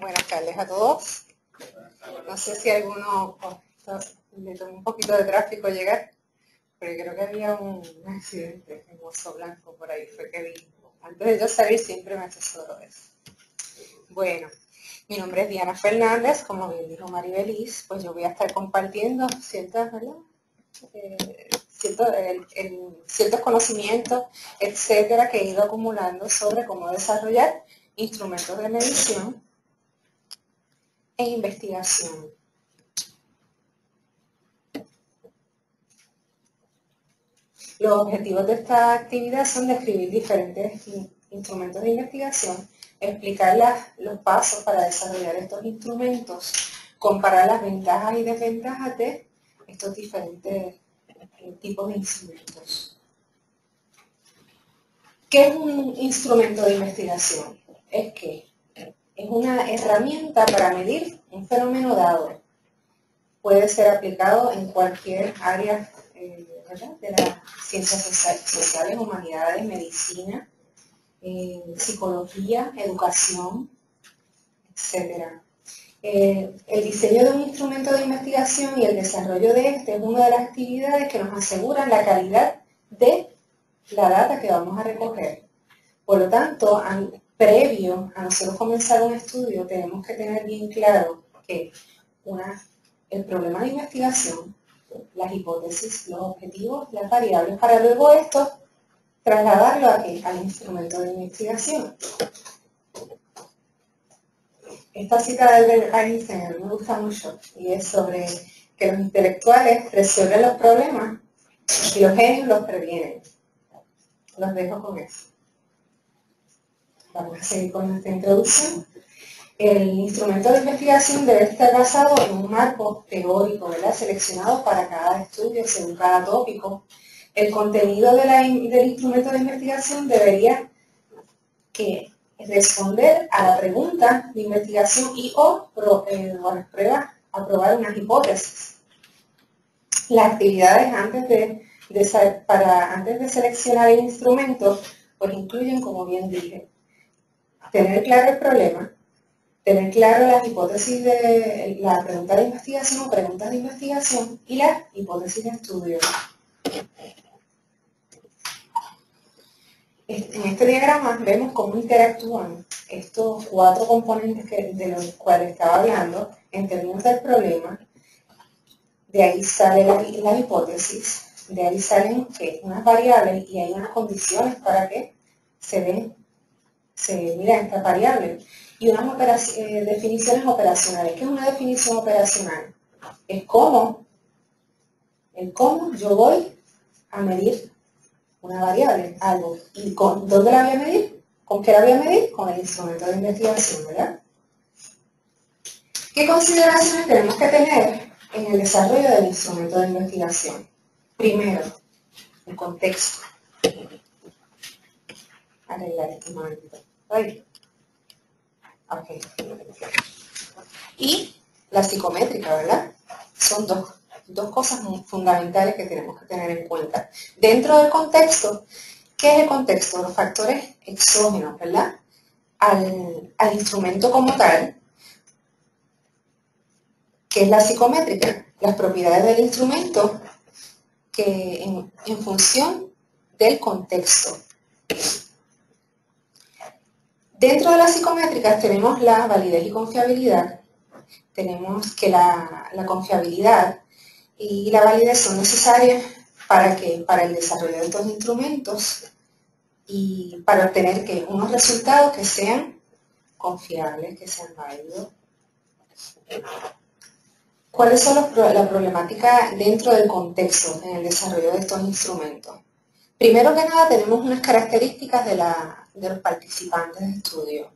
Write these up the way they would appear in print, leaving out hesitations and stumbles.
Buenas tardes a todos. No sé si alguno le tomó un poquito de tráfico llegar, pero creo que había un accidente en Oso Blanco por ahí, fue que vi. Antes de yo salir siempre me asesoro de eso. Bueno, mi nombre es Diana Fernández, como bien dijo Maribeliz, pues yo voy a estar compartiendo ciertos conocimientos, etcétera, que he ido acumulando sobre cómo desarrollar instrumentos de medición e investigación. Los objetivos de esta actividad son describir diferentes instrumentos de investigación, explicar los pasos para desarrollar estos instrumentos, comparar las ventajas y desventajas de estos diferentes tipos de instrumentos. ¿Qué es un instrumento de investigación? Es una herramienta para medir un fenómeno dado. Puede ser aplicado en cualquier área de las ciencias sociales, humanidades, medicina, psicología, educación, etc. El diseño de un instrumento de investigación y el desarrollo de este es una de las actividades que nos aseguran la calidad de la data que vamos a recoger. Por lo tanto, previo a nosotros comenzar un estudio, tenemos que tener bien claro que el problema de investigación, las hipótesis, los objetivos, las variables, para luego esto trasladarlo al instrumento de investigación. Esta cita de Albert Einstein me gusta mucho y es sobre que los intelectuales resuelven los problemas y los genios los previenen. Los dejo con eso. Vamos a seguir con nuestra introducción. El instrumento de investigación debe estar basado en un marco teórico, ¿verdad?, seleccionado para cada estudio, según cada tópico. El contenido del instrumento de investigación debería responder a la pregunta de investigación o las pruebas, aprobar unas hipótesis. Las actividades antes de seleccionar el instrumento, pues incluyen, como bien dije, tener claro el problema, tener claro las hipótesis de la pregunta de investigación o preguntas de investigación y las hipótesis de estudio. En este diagrama vemos cómo interactúan estos cuatro componentes de los cuales estaba hablando en términos del problema. De ahí sale la hipótesis, de ahí salen unas variables y hay unas condiciones para que se miren estas variables. Y unas definiciones operacionales. ¿Qué es una definición operacional? Es cómo yo voy a medir una variable, algo. ¿Y dónde la voy a medir? ¿Con qué la voy a medir? Con el instrumento de investigación, ¿verdad? ¿Qué consideraciones tenemos que tener en el desarrollo del instrumento de investigación? Primero, el contexto. Arreglar este momentito. Okay. Y la psicométrica, ¿verdad? Son dos cosas muy fundamentales que tenemos que tener en cuenta. Dentro del contexto, ¿qué es el contexto? Los factores exógenos, ¿verdad? Al instrumento como tal, que es la psicométrica, las propiedades del instrumento que en función del contexto. Dentro de las psicométricas tenemos la validez y confiabilidad. Tenemos que la confiabilidad y la validez son necesarias para el desarrollo de estos instrumentos y para obtener unos resultados que sean confiables, que sean válidos. ¿Cuáles son la problemática dentro del contexto en el desarrollo de estos instrumentos? Primero que nada tenemos unas características de los participantes de estudio.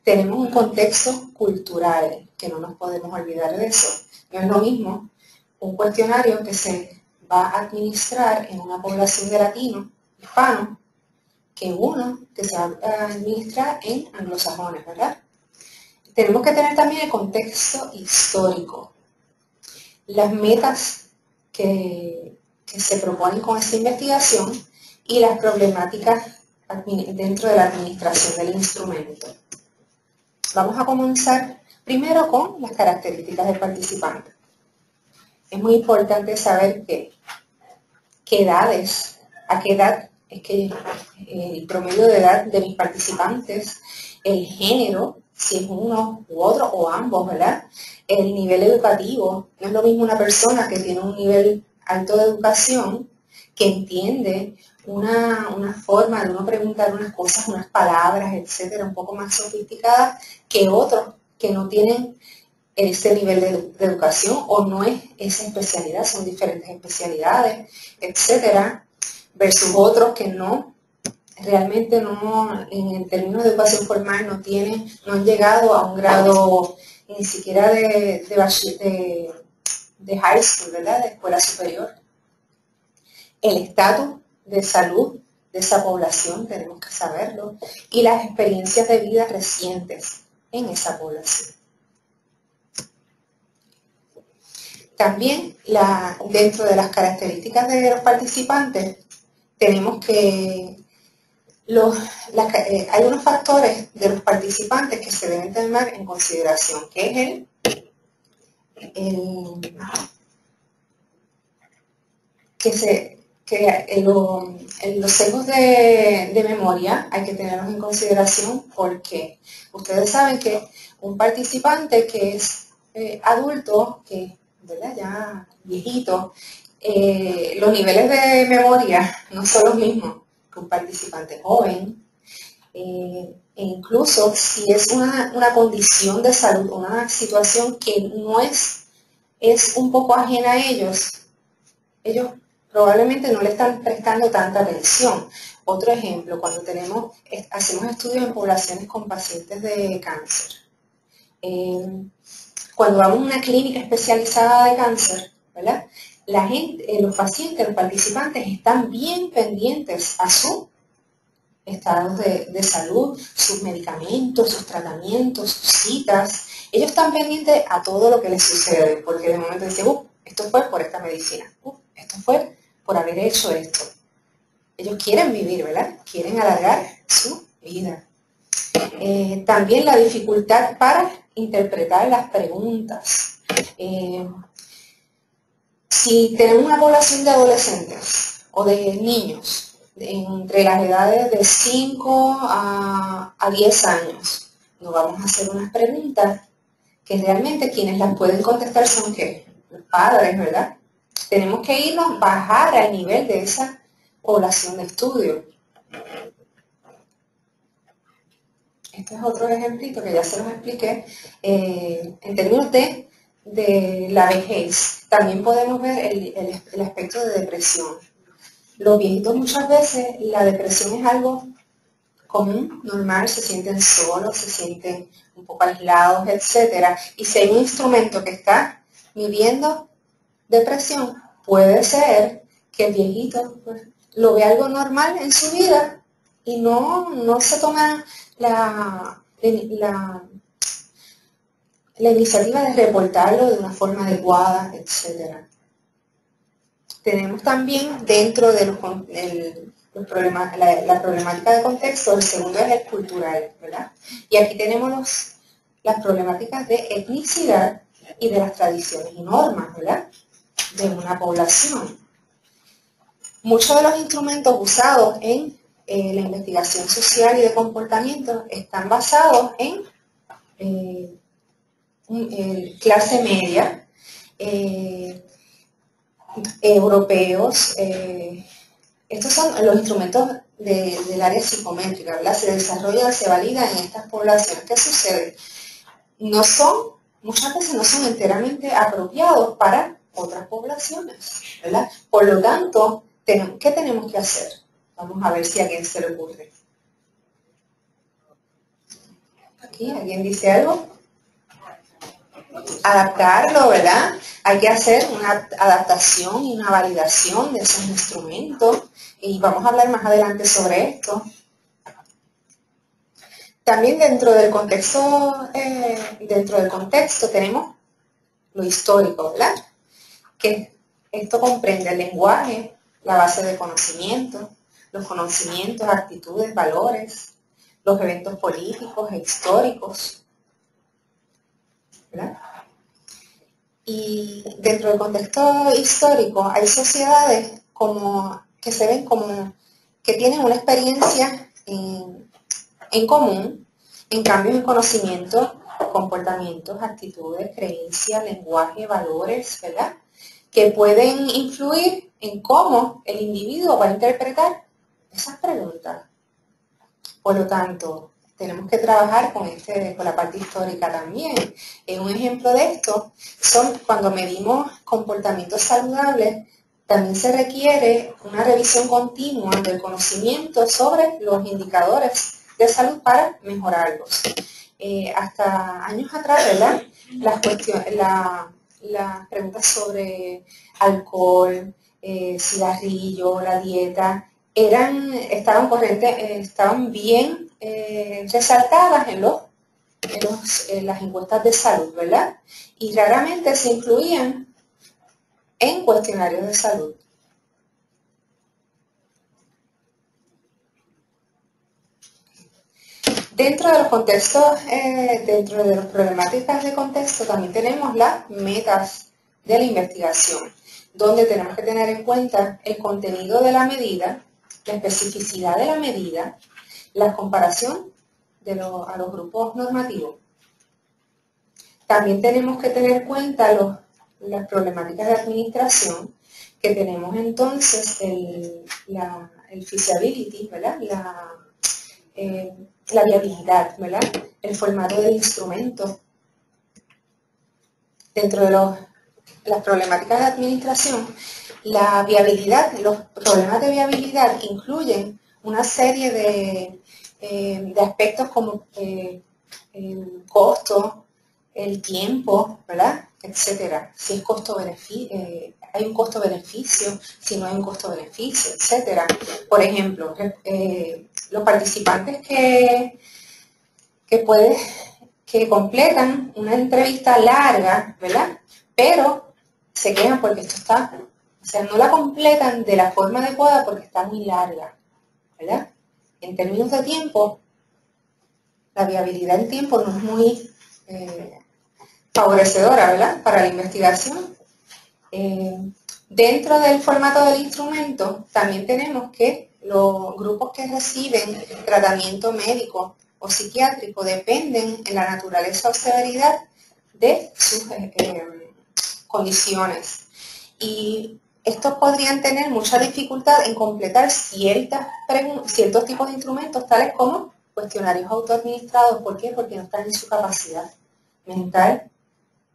Tenemos un contexto cultural, que no nos podemos olvidar de eso. No es lo mismo un cuestionario que se va a administrar en una población de latinos, hispanos, que uno que se va a administrar en anglosajones, ¿verdad? Tenemos que tener también el contexto histórico. Las metas que se proponen con esta investigación y las problemáticas dentro de la administración del instrumento. Vamos a comenzar primero con las características del participante. Es muy importante saber qué edades, a qué edad es que el promedio de edad de mis participantes, el género, si es uno u otro o ambos, ¿verdad? El nivel educativo. No es lo mismo una persona que tiene un nivel alto de educación, que entiende una forma de uno preguntar unas cosas, unas palabras, etcétera, un poco más sofisticadas, que otros que no tienen ese nivel de educación o no es esa especialidad, son diferentes especialidades, etcétera, versus otros que no, realmente no, en el término de educación formal no han llegado a un grado ni siquiera de high school, ¿verdad? De escuela superior. El estatus de salud de esa población, tenemos que saberlo, y las experiencias de vida recientes en esa población. También dentro de las características de los participantes tenemos que hay unos factores de los participantes que se deben tomar en consideración, que es los sesgos de memoria hay que tenerlos en consideración porque ustedes saben que un participante que es adulto, que ¿verdad? Ya viejito, los niveles de memoria no son los mismos que un participante joven, e incluso si es una condición de salud, una situación que no es un poco ajena a ellos probablemente no le están prestando tanta atención. Otro ejemplo, cuando hacemos estudios en poblaciones con pacientes de cáncer. Cuando vamos a una clínica especializada de cáncer, ¿verdad? Los pacientes, los participantes están bien pendientes a su estado de salud, sus medicamentos, sus tratamientos, sus citas. Ellos están pendientes a todo lo que les sucede, porque de momento dicen, esto fue por esta medicina, esto fue por haber hecho esto. Ellos quieren vivir, ¿verdad? Quieren alargar su vida. También la dificultad para interpretar las preguntas. Si tenemos una población de adolescentes o de niños entre las edades de 5 a 10 años, nos vamos a hacer unas preguntas que realmente quienes las pueden contestar son ¿qué? Los padres, ¿verdad? Tenemos que bajar al nivel de esa población de estudio. Este es otro ejemplito que ya se los expliqué. En términos de la vejez, también podemos ver el aspecto de depresión. Los viejitos muchas veces, la depresión es algo común, normal, se sienten solos, se sienten un poco aislados, etc. Y si hay un instrumento que está midiendo depresión, puede ser que el viejito pues, lo ve algo normal en su vida y no se toma la iniciativa de reportarlo de una forma adecuada, etc. Tenemos también dentro de la problemática de contexto, el segundo es el cultural, ¿verdad? Y aquí tenemos las problemáticas de etnicidad y de las tradiciones y normas, ¿verdad? De una población. Muchos de los instrumentos usados en la investigación social y de comportamiento están basados en clase media, europeos. Estos son los instrumentos del área psicométrica, ¿verdad? Se desarrollan, se validan en estas poblaciones. ¿Qué sucede? Muchas veces no son enteramente apropiados para otras poblaciones, ¿verdad? Por lo tanto, ¿qué tenemos que hacer? Vamos a ver si a alguien se le ocurre. Aquí, ¿alguien dice algo? Adaptarlo, ¿verdad? Hay que hacer una adaptación y una validación de esos instrumentos y vamos a hablar más adelante sobre esto. También dentro del contexto tenemos lo histórico, ¿verdad? Que esto comprende el lenguaje, la base de conocimiento, los conocimientos, actitudes, valores, los eventos políticos e históricos, ¿verdad? Y dentro del contexto histórico hay sociedades que se ven como que tienen una experiencia en común, en cambios en conocimiento, comportamientos, actitudes, creencias, lenguaje, valores, ¿verdad? Que pueden influir en cómo el individuo va a interpretar esas preguntas. Por lo tanto, tenemos que trabajar con la parte histórica también. Un ejemplo de esto son cuando medimos comportamientos saludables, también se requiere una revisión continua del conocimiento sobre los indicadores de salud para mejorarlos. Hasta años atrás, ¿verdad? Las preguntas sobre alcohol, cigarrillo, la dieta, estaban bien resaltadas en las encuestas de salud, ¿verdad? Y raramente se incluían en cuestionarios de salud. Dentro de los contextos, dentro de las problemáticas de contexto, también tenemos las metas de la investigación, donde tenemos que tener en cuenta el contenido de la medida, la especificidad de la medida, la comparación a los grupos normativos. También tenemos que tener en cuenta las problemáticas de administración, que tenemos entonces el feasibility, ¿verdad? La viabilidad, ¿verdad? El formato del instrumento. Dentro de las problemáticas de administración, la viabilidad, los problemas de viabilidad incluyen una serie de aspectos como el costo, el tiempo, ¿verdad? Etcétera. Si es hay un costo-beneficio, si no hay un costo-beneficio, etcétera. Por ejemplo, los participantes que completan una entrevista larga, ¿verdad? Pero se quejan porque no la completan de la forma adecuada porque está muy larga, ¿verdad? En términos de tiempo, la viabilidad del tiempo no es muy favorecedora, ¿verdad? Para la investigación. Dentro del formato del instrumento, también tenemos que los grupos que reciben tratamiento médico o psiquiátrico dependen en la naturaleza o severidad de sus condiciones. Y estos podrían tener mucha dificultad en completar ciertos tipos de instrumentos, tales como cuestionarios autoadministrados. ¿Por qué? Porque no están en su capacidad mental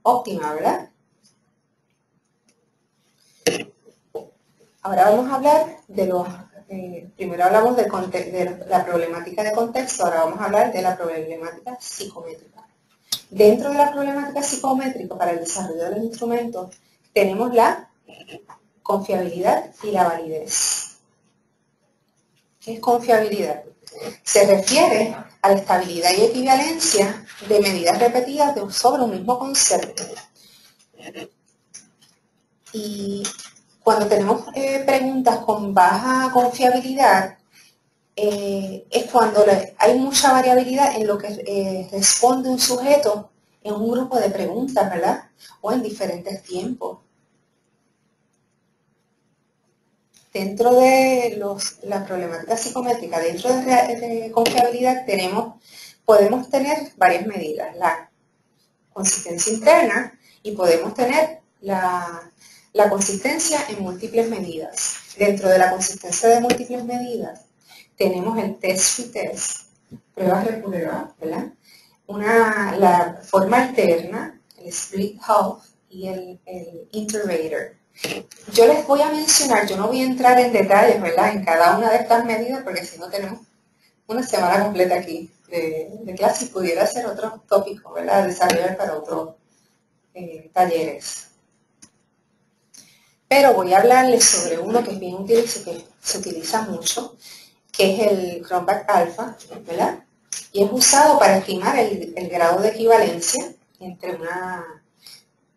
óptima, ¿verdad? Ahora vamos a hablar primero hablamos de la problemática de contexto, ahora vamos a hablar de la problemática psicométrica. Dentro de la problemática psicométrica para el desarrollo de los instrumentos, tenemos la confiabilidad y la validez. ¿Qué es confiabilidad? Se refiere a la estabilidad y equivalencia de medidas repetidas sobre un mismo concepto. Y cuando tenemos preguntas con baja confiabilidad, es cuando hay mucha variabilidad en lo que responde un sujeto en un grupo de preguntas, ¿verdad? O en diferentes tiempos. Dentro de la problemática psicométrica, dentro de confiabilidad, podemos tener varias medidas. La consistencia interna y podemos tener la consistencia en múltiples medidas. Dentro de la consistencia de múltiples medidas tenemos el test-retest, pruebas repruebas, ¿verdad? La forma alterna, el split half y el interrater. Yo les voy a mencionar, yo no voy a entrar en detalles, ¿verdad? En cada una de estas medidas, porque si no tenemos una semana completa aquí de clase y pudiera ser otro tópico, ¿verdad? Desarrollar para otros talleres. Pero voy a hablarles sobre uno que es bien útil y que se utiliza mucho, que es el Cronbach Alpha, ¿verdad? Y es usado para estimar el grado de equivalencia entre unas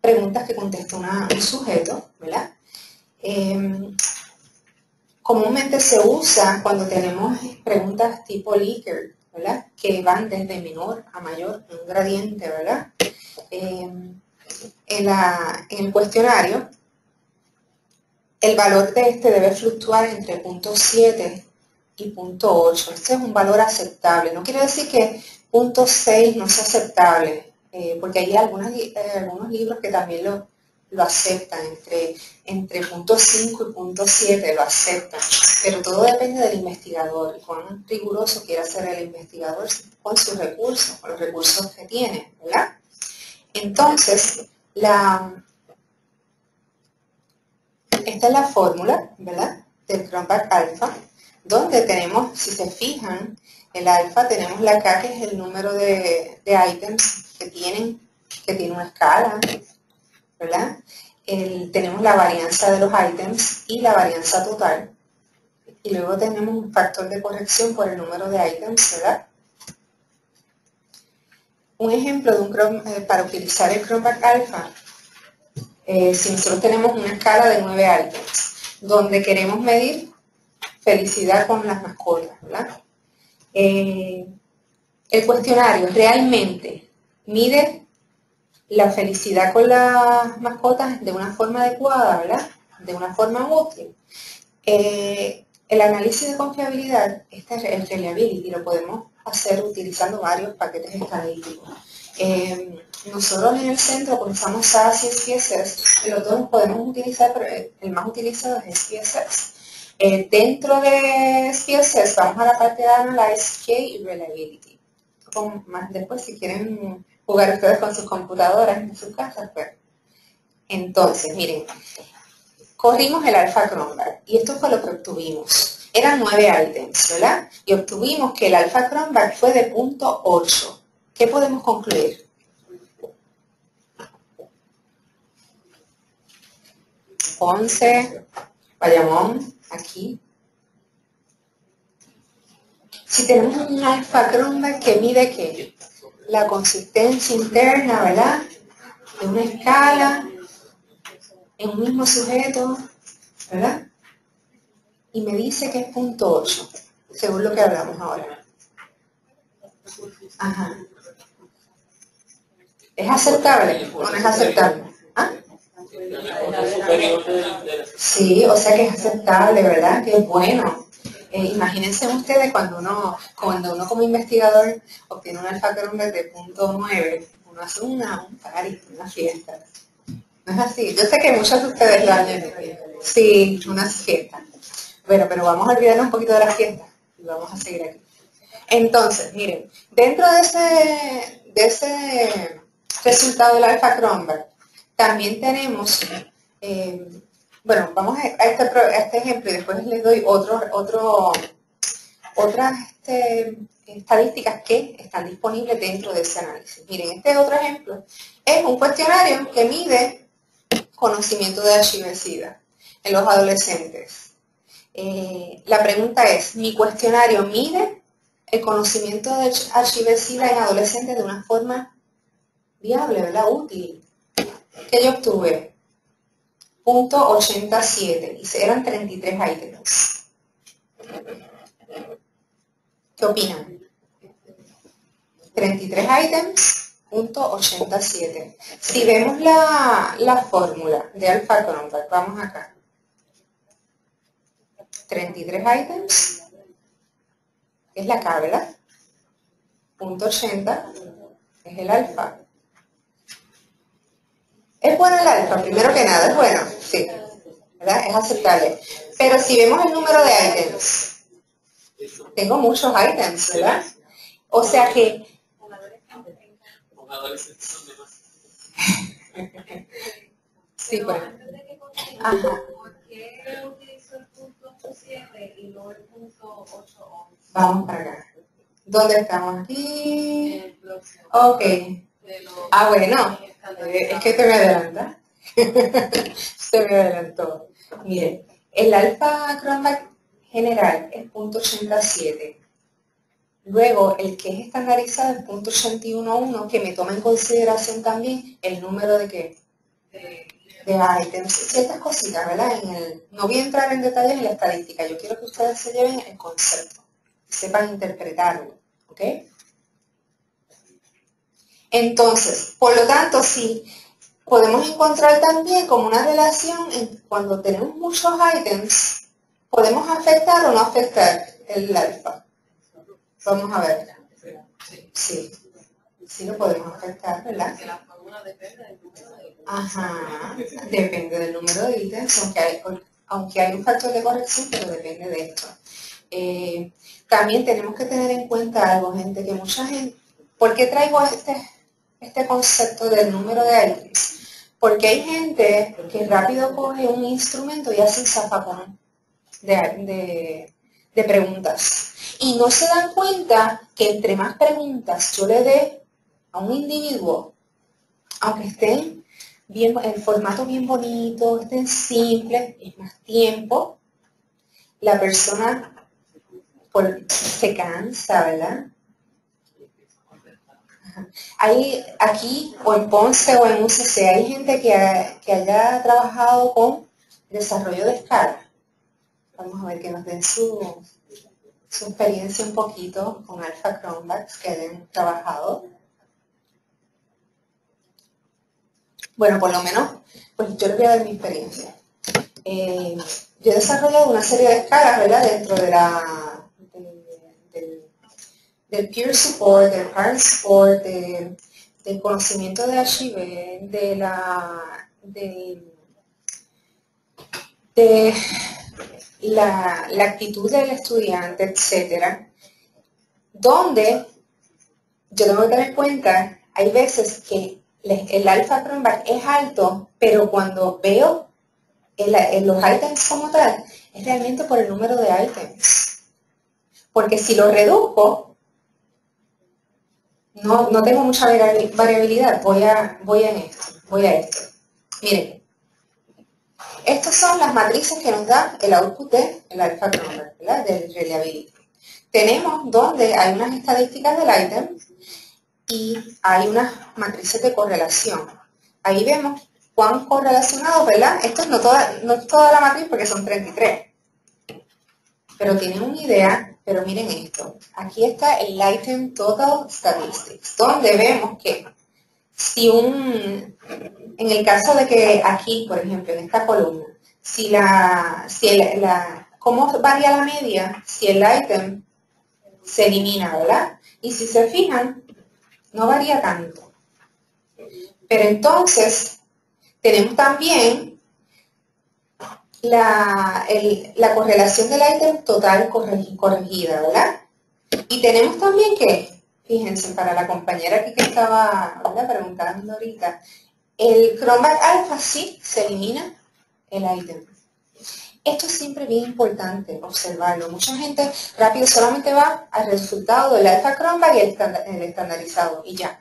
preguntas que contesta un sujeto, ¿verdad? Comúnmente se usa cuando tenemos preguntas tipo Likert, ¿verdad? Que van desde menor a mayor, un gradiente, ¿verdad? en el cuestionario, el valor de este debe fluctuar entre 0.7 y 0.8. Este es un valor aceptable. No quiere decir que 0.6 no sea aceptable, porque hay algunos libros que también lo aceptan, entre 0.5 y 0.7 lo aceptan, pero todo depende del investigador, y cuán riguroso quiera ser el investigador con sus recursos, con los recursos que tiene, ¿verdad? Entonces, esta es la fórmula, ¿verdad?, del Cronbach alfa, donde tenemos, si se fijan, el alfa, tenemos la K, que es el número de ítems que tiene una escala, ¿verdad? Tenemos la varianza de los ítems y la varianza total. Y luego tenemos un factor de corrección por el número de ítems, ¿verdad? Un ejemplo para utilizar el Cronbach alfa, si nosotros tenemos una escala de 9 ítems, donde queremos medir felicidad con las mascotas, ¿verdad? El cuestionario realmente mide la felicidad con las mascotas de una forma adecuada, ¿verdad?, de una forma útil. El análisis de confiabilidad, el reliability, lo podemos hacer utilizando varios paquetes estadísticos. Nosotros en el centro utilizamos SAS y SPSS, los dos los podemos utilizar, pero el más utilizado es SPSS. Dentro de SPSS vamos a la parte de Analyze, K y Reliability. Más después, si quieren jugar ustedes con sus computadoras en sus casas, pues. Entonces, miren, corrimos el alfa Cronbach y esto fue lo que obtuvimos. Eran 9 ítems, ¿verdad? Y obtuvimos que el alfa Cronbach fue de 0.8. ¿Qué podemos concluir? Ponce, Bayamón, aquí. Si tenemos un alfa Cronbach que mide ¿qué? La consistencia interna, ¿verdad?, de una escala en un mismo sujeto, ¿verdad? Y me dice que es 0.8, según lo que hablamos ahora. Ajá. ¿Es aceptable o no es aceptable? ¿Ah? Sí, o sea que es aceptable, ¿verdad? Que es bueno. Imagínense ustedes cuando uno como investigador obtiene un alfa Cronbach de 0.9, uno hace un party, una fiesta. ¿No es así? Yo sé que muchos de ustedes lo han hecho. Sí, una fiesta. Bueno, pero vamos a olvidarnos un poquito de la fiesta y vamos a seguir aquí. Entonces, miren, dentro de ese resultado del alfa Cronbach, también tenemos, bueno, vamos a este ejemplo y después les doy otras estadísticas que están disponibles dentro de ese análisis. Miren, este otro ejemplo es un cuestionario que mide conocimiento de HIV/SIDA en los adolescentes. La pregunta es, ¿mi cuestionario mide el conocimiento de HIV/SIDA en adolescentes de una forma viable, ¿verdad?, útil? ¿Qué yo obtuve? 0.87, y eran 33 ítems. ¿Qué opinan? 33 ítems, 0.87. Si vemos la fórmula de alfa Cronbach, vamos acá. 33 ítems, es la K, ¿verdad? 0.80 es el alfa. ¿Es bueno el alfa? Primero que nada, es bueno, sí, ¿verdad? Es aceptable. Pero si vemos el número de ítems, tengo muchos ítems, ¿verdad? O sea que... Sí, pues. Ajá. Vamos para acá. ¿Dónde estamos? Aquí. Ok. Ah, bueno. Es que te me adelanta. Se me adelantó. Miren, el alfa Cronbach general es 0.87. Luego, el que es estandarizado es 0.811, que me toma en consideración también el número de ¿qué? De ítems, ciertas cositas, ¿verdad? No voy a entrar en detalles en la estadística, yo quiero que ustedes se lleven el concepto, sepan interpretarlo, ¿ok? Entonces, por lo tanto, sí, podemos encontrar también como una relación cuando tenemos muchos ítems, podemos afectar o no afectar el alfa. Vamos a ver. Sí, sí lo podemos afectar, ¿verdad? Porque la fórmula depende del número de ítems. Ajá, depende del número de ítems, aunque hay un factor de corrección, pero depende de esto. También tenemos que tener en cuenta algo, gente, que mucha gente... ¿Por qué traigo este concepto del número de ítems? Porque hay gente que rápido coge un instrumento y hace un zafacón de preguntas. Y no se dan cuenta que entre más preguntas yo le dé a un individuo, aunque estén bien, el formato bien bonito, estén simples, es más tiempo, la persona se cansa, ¿verdad? Hay aquí, o en Ponce o en UCC, hay gente que haya trabajado con desarrollo de escala. Vamos a ver que nos den su experiencia un poquito con Alpha Cronbachs que hayan trabajado. Bueno, por lo menos, pues yo les voy a dar mi experiencia. Yo he desarrollado una serie de escalas, ¿verdad? Dentro de del peer support, del parent support, del conocimiento de archive, de la actitud del estudiante, etcétera, donde yo tengo que tener en cuenta, hay veces que el alfa Cronbach es alto, pero cuando veo los ítems como tal, es realmente por el número de ítems. Porque si lo reduzco, no tengo mucha variabilidad. Voy a esto. Miren, estas son las matrices que nos da el output del alfa Cronbach, ¿verdad? Del reliability. Tenemos donde hay unas estadísticas del ítem y hay unas matrices de correlación. Ahí vemos cuán correlacionados, ¿verdad? Esto no es toda la matriz porque son 33. Pero tienen una idea, pero miren esto. Aquí está el item total statistics, donde vemos que si en el caso de que aquí, por ejemplo, en esta columna, ¿cómo varía la media? Si el item se elimina, ¿verdad? Y si se fijan, no varía tanto. Pero entonces, tenemos también la correlación del ítem total corregida, ¿verdad? Y tenemos también que, fíjense, para la compañera aquí que estaba, ¿verdad?, preguntando ahorita, el Cronbach alfa sí se elimina el ítem. Esto es siempre bien importante observarlo. Mucha gente rápido solamente va al resultado del alfa Cronbach y el estandarizado y ya.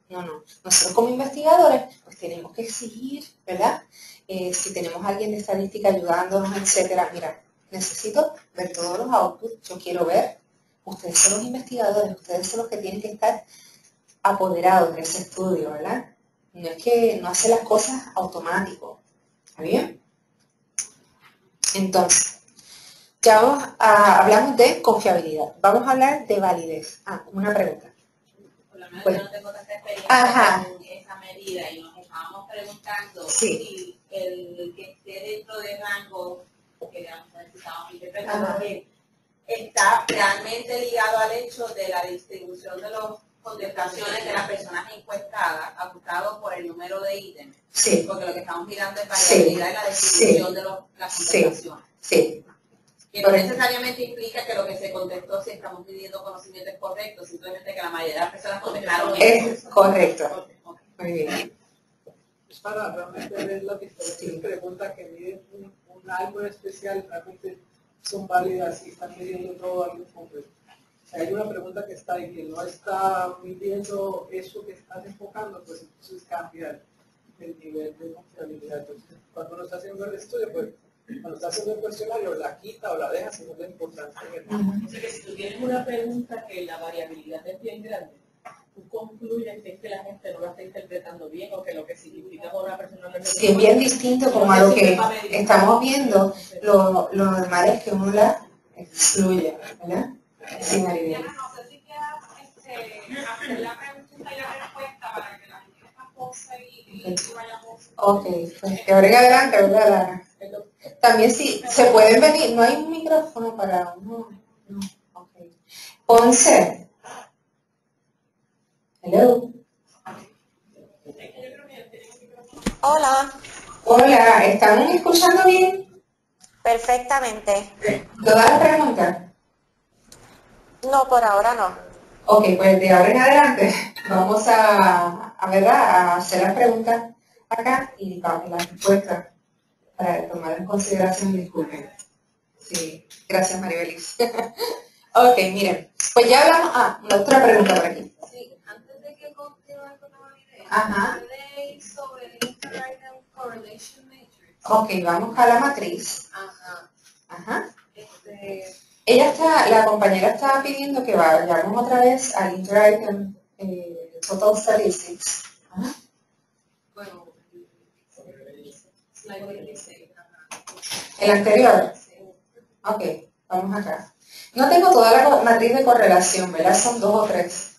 No. Nosotros como investigadores pues tenemos que exigir, ¿verdad? Si tenemos a alguien de estadística ayudándonos, etcétera. Mira, necesito ver todos los outputs, yo quiero ver. Ustedes son los investigadores, ustedes son los que tienen que estar apoderados de ese estudio, ¿verdad? No es que no hace las cosas automático. ¿Está bien? Entonces, ya hablamos de confiabilidad. Vamos a hablar de validez. Una pregunta. Por lo menos Bueno. yo no tengo tanta experiencia con esa medida y nos estábamos preguntando si el que esté dentro de rango que digamos, necesitamos interpretar bien está realmente ligado al hecho de la distribución de las contestaciones de las personas encuestadas ajustado por el número de ítems. Sí. Porque lo que estamos mirando es variabilidad en la distribución de las contestaciones. Sí. Que no necesariamente implica que lo que se contestó, si estamos pidiendo conocimiento, es correcto, simplemente que la mayoría de las personas contestaron es correcto. Muy bien. Es para realmente ver las diferentes preguntas que miden algo especial, realmente son válidas y están midiendo todo algo concreto. Si hay una pregunta que está ahí que no está midiendo eso que estás enfocando, pues entonces cambia el nivel de confiabilidad. Entonces, cuando uno está haciendo el estudio, pues cuando está haciendo el cuestionario, la quita o la deja según la importancia. O sea que si tú tienes una pregunta que la variabilidad es bien grande, tú concluyes que es que la gente no la está interpretando bien o que lo que significa para una persona no es Sí, es bien distinto como a lo que estamos viendo, lo normal es que uno la excluye, ¿verdad? Sí, Maribel. No sé si quieras hacer la pregunta y la respuesta y vayamos. Ok, pues de ahora en adelante, ¿verdad, Lara? También sí, se pueden venir, no hay un micrófono para uno. No, ok. Ponce. Hello. Hola, Hola, ¿están escuchando bien? perfectamente. ¿Todas las preguntas? No, por ahora no. Ok, pues de ahora en adelante vamos ¿verdad? A hacer las preguntas acá y vamos las respuestas para tomar en consideración, disculpen. Sí, gracias Maribelis. Ok, miren, pues ya hablamos, otra pregunta por aquí. Sí, antes de que continúe con la validez, Ajá. ¿puede ir sobre el Inter-Item Correlation Matrix? Ok, vamos a la matriz. Ajá. Ajá. La compañera estaba pidiendo que vayamos otra vez al Inter-Item Total Statistics. Ajá. Bueno, slide 26. El anterior. Ok, vamos acá. No tengo toda la matriz de correlación, ¿verdad? Son 2 o 3.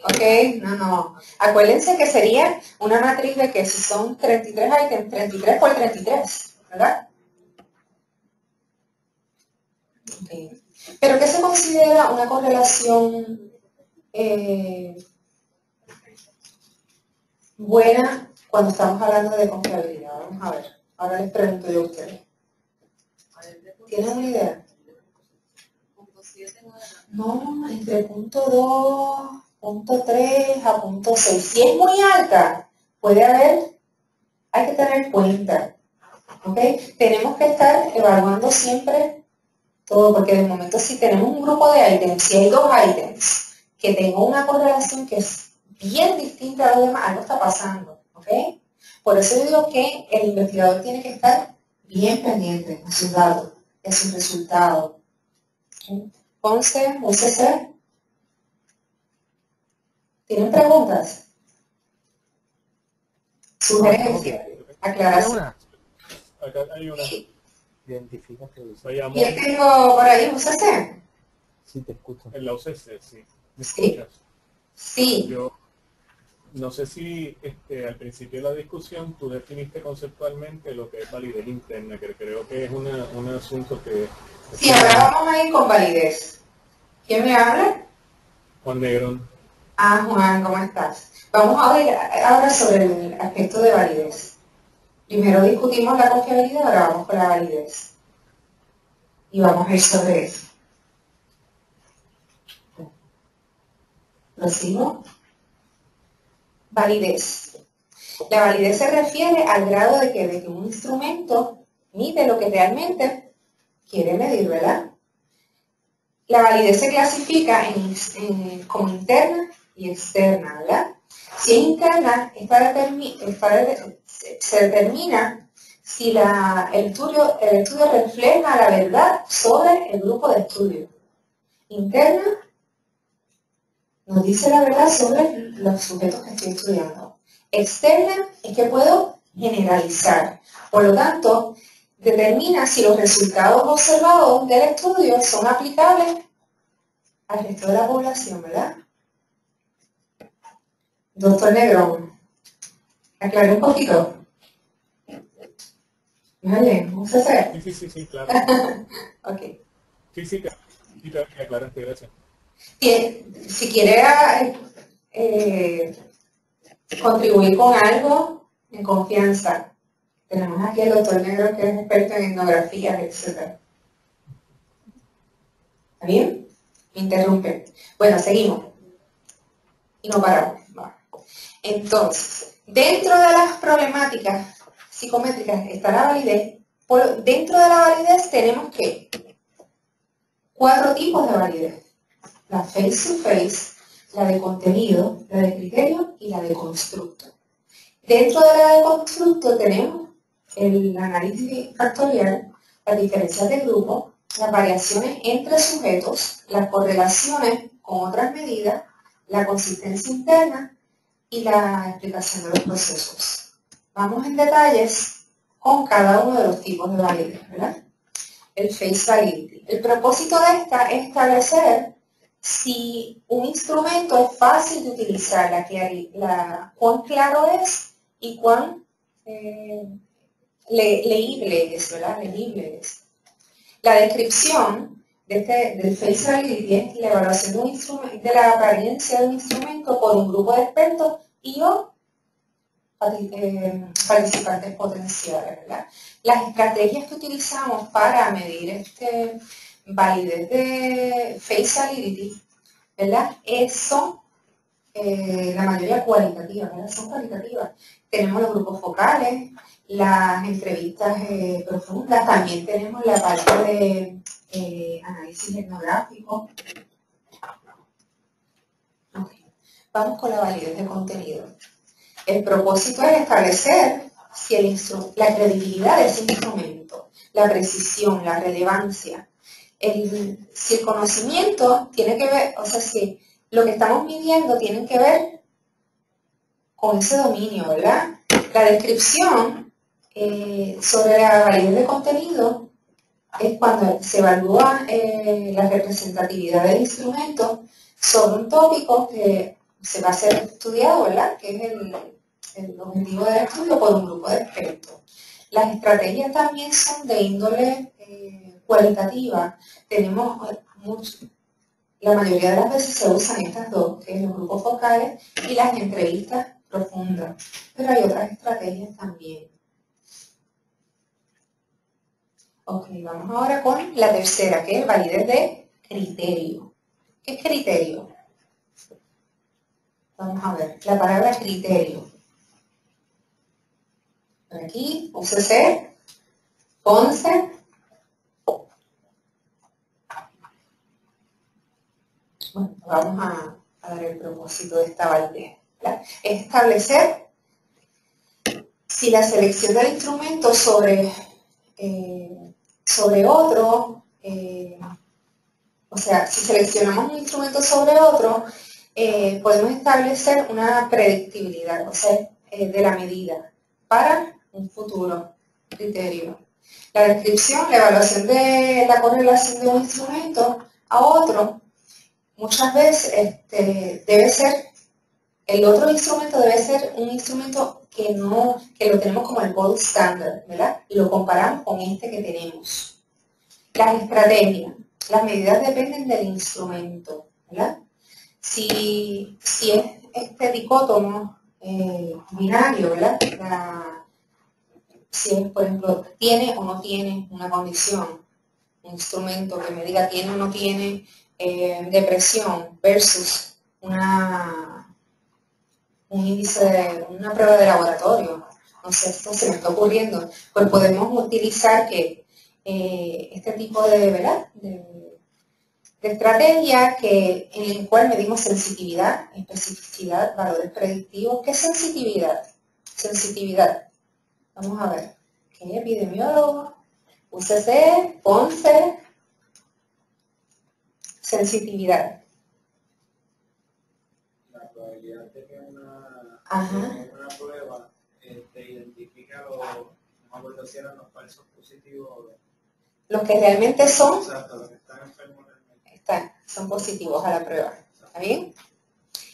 Ok, no. Acuérdense que sería una matriz de que si son 33 ítems, 33 por 33, ¿verdad? Okay. Pero ¿qué se considera una correlación buena cuando estamos hablando de confiabilidad? Vamos a ver. Ahora les pregunto yo a ustedes. ¿Tienen una idea? No, entre punto 2, punto 3 a punto 6. Si es muy alta, hay que tener cuenta. ¿Ok? Tenemos que estar evaluando siempre todo, porque de momento si tenemos un grupo de ítems, si hay 2 ítems que tengan una correlación que es bien distinta a los demás, algo está pasando. ¿Ok? Por eso yo digo que el investigador tiene que estar bien pendiente de sus datos, de sus resultados. ¿Okay? Ponce, UCC. ¿Tienen preguntas? Sugerencias, aclaración. Acá hay una. Identifícate. ¿Y tengo por ahí UCC? Sí, te escucho. En la UCC, sí. ¿Me Sí. escuchas? Sí. Yo no sé si al principio de la discusión tú definiste conceptualmente lo que es validez interna, que creo que es un asunto que... Sí, ahora vamos a ir con validez. ¿Quién me habla? Juan Negrón. Ah, Juan, ¿cómo estás? Vamos a ver ahora sobre el aspecto de validez. Primero discutimos la confiabilidad, ahora vamos con la validez. Y vamos a ir sobre eso. ¿Lo sigo? Validez. La validez se refiere al grado de que un instrumento mide lo que realmente quiere medir, ¿verdad? La validez se clasifica como interna y externa, ¿verdad? Si es interna, se determina si el estudio refleja la verdad sobre el grupo de estudio. Interna nos dice la verdad sobre los sujetos que estoy estudiando. Externa es que puedo generalizar. Por lo tanto, determina si los resultados observados del estudio son aplicables al resto de la población, ¿verdad? Doctor Negrón, aclaré un poquito. ¿Vale? ¿Vamos a hacer? Sí, claro. Ok. Sí, te aclaraste, gracias. Si quiere contribuir con algo, en confianza. Tenemos aquí al doctor Negro, que es experto en etnografías, etc. ¿Está bien? Me interrumpe. Bueno, seguimos. Y no paramos. Va. Entonces, dentro de las problemáticas psicométricas está la validez. Dentro de la validez tenemos que 4 tipos de validez. La face-to-face, la de contenido, la de criterio y la de constructo. Dentro de la de constructo tenemos el análisis factorial, las diferencias de grupo, las variaciones entre sujetos, las correlaciones con otras medidas, la consistencia interna y la explicación de los procesos. Vamos en detalles con cada uno de los tipos de validez, ¿verdad? El face validity. El propósito de esta es establecer si un instrumento es fácil de utilizar, cuán claro es y cuán leíble es, ¿verdad? Legible es. La descripción del face validity es la evaluación de un instrumento, de la apariencia de un instrumento por un grupo de expertos y o participantes potenciales, ¿verdad? Las estrategias que utilizamos para medir validez de face validity, ¿verdad? Son la mayoría cualitativas, ¿verdad? Son cualitativas. Tenemos los grupos focales, las entrevistas profundas, también tenemos la parte de análisis etnográfico. Okay. Vamos con la validez de contenido. El propósito es establecer si la credibilidad de ese instrumento, la precisión, la relevancia, si el conocimiento tiene que ver, o sea, si lo que estamos midiendo tiene que ver con ese dominio, ¿verdad? La descripción sobre la validez de contenido es cuando se evalúa la representatividad del instrumento sobre un tópico que se va a ser estudiado, ¿verdad? Que es el objetivo del estudio por un grupo de expertos. Las estrategias también son de índole cualitativa. Tenemos la mayoría de las veces se usan estas dos, que es los grupos focales y las entrevistas profundas. Pero hay otras estrategias también. Ok, vamos ahora con la tercera, que es validez de criterio. ¿Qué es criterio? Vamos a ver, la palabra criterio. Por aquí, UCC, Ponce. Bueno, vamos a dar el propósito de esta validez, ¿verdad? Es establecer si la selección del instrumento sobre otro, o sea, si seleccionamos un instrumento sobre otro, podemos establecer una predictibilidad, o sea, de la medida para un futuro criterio. La descripción, la evaluación de la correlación de un instrumento a otro, muchas veces debe ser, el otro instrumento debe ser un instrumento que lo tenemos como el gold standard, ¿verdad? Y lo comparamos con este que tenemos. Las estrategias, las medidas dependen del instrumento, ¿verdad? Si es este dicótomo binario, ¿verdad? Si es, por ejemplo, tiene o no tiene una condición, un instrumento que me diga tiene o no tiene depresión versus un índice una prueba de laboratorio. No sé, esto se me está ocurriendo. Pues podemos utilizar este tipo de, ¿verdad? de estrategia en el cual medimos sensitividad, especificidad, valores predictivos. ¿Qué es sensitividad? Sensitividad. Vamos a ver. ¿Qué epidemiólogo? UCC, Ponce. Sensitividad. La probabilidad de que una prueba identifica no me acuerdo si eran los falsos positivos. Los que realmente son. Exacto, los que están enfermos realmente. Son positivos a la prueba. ¿Está bien?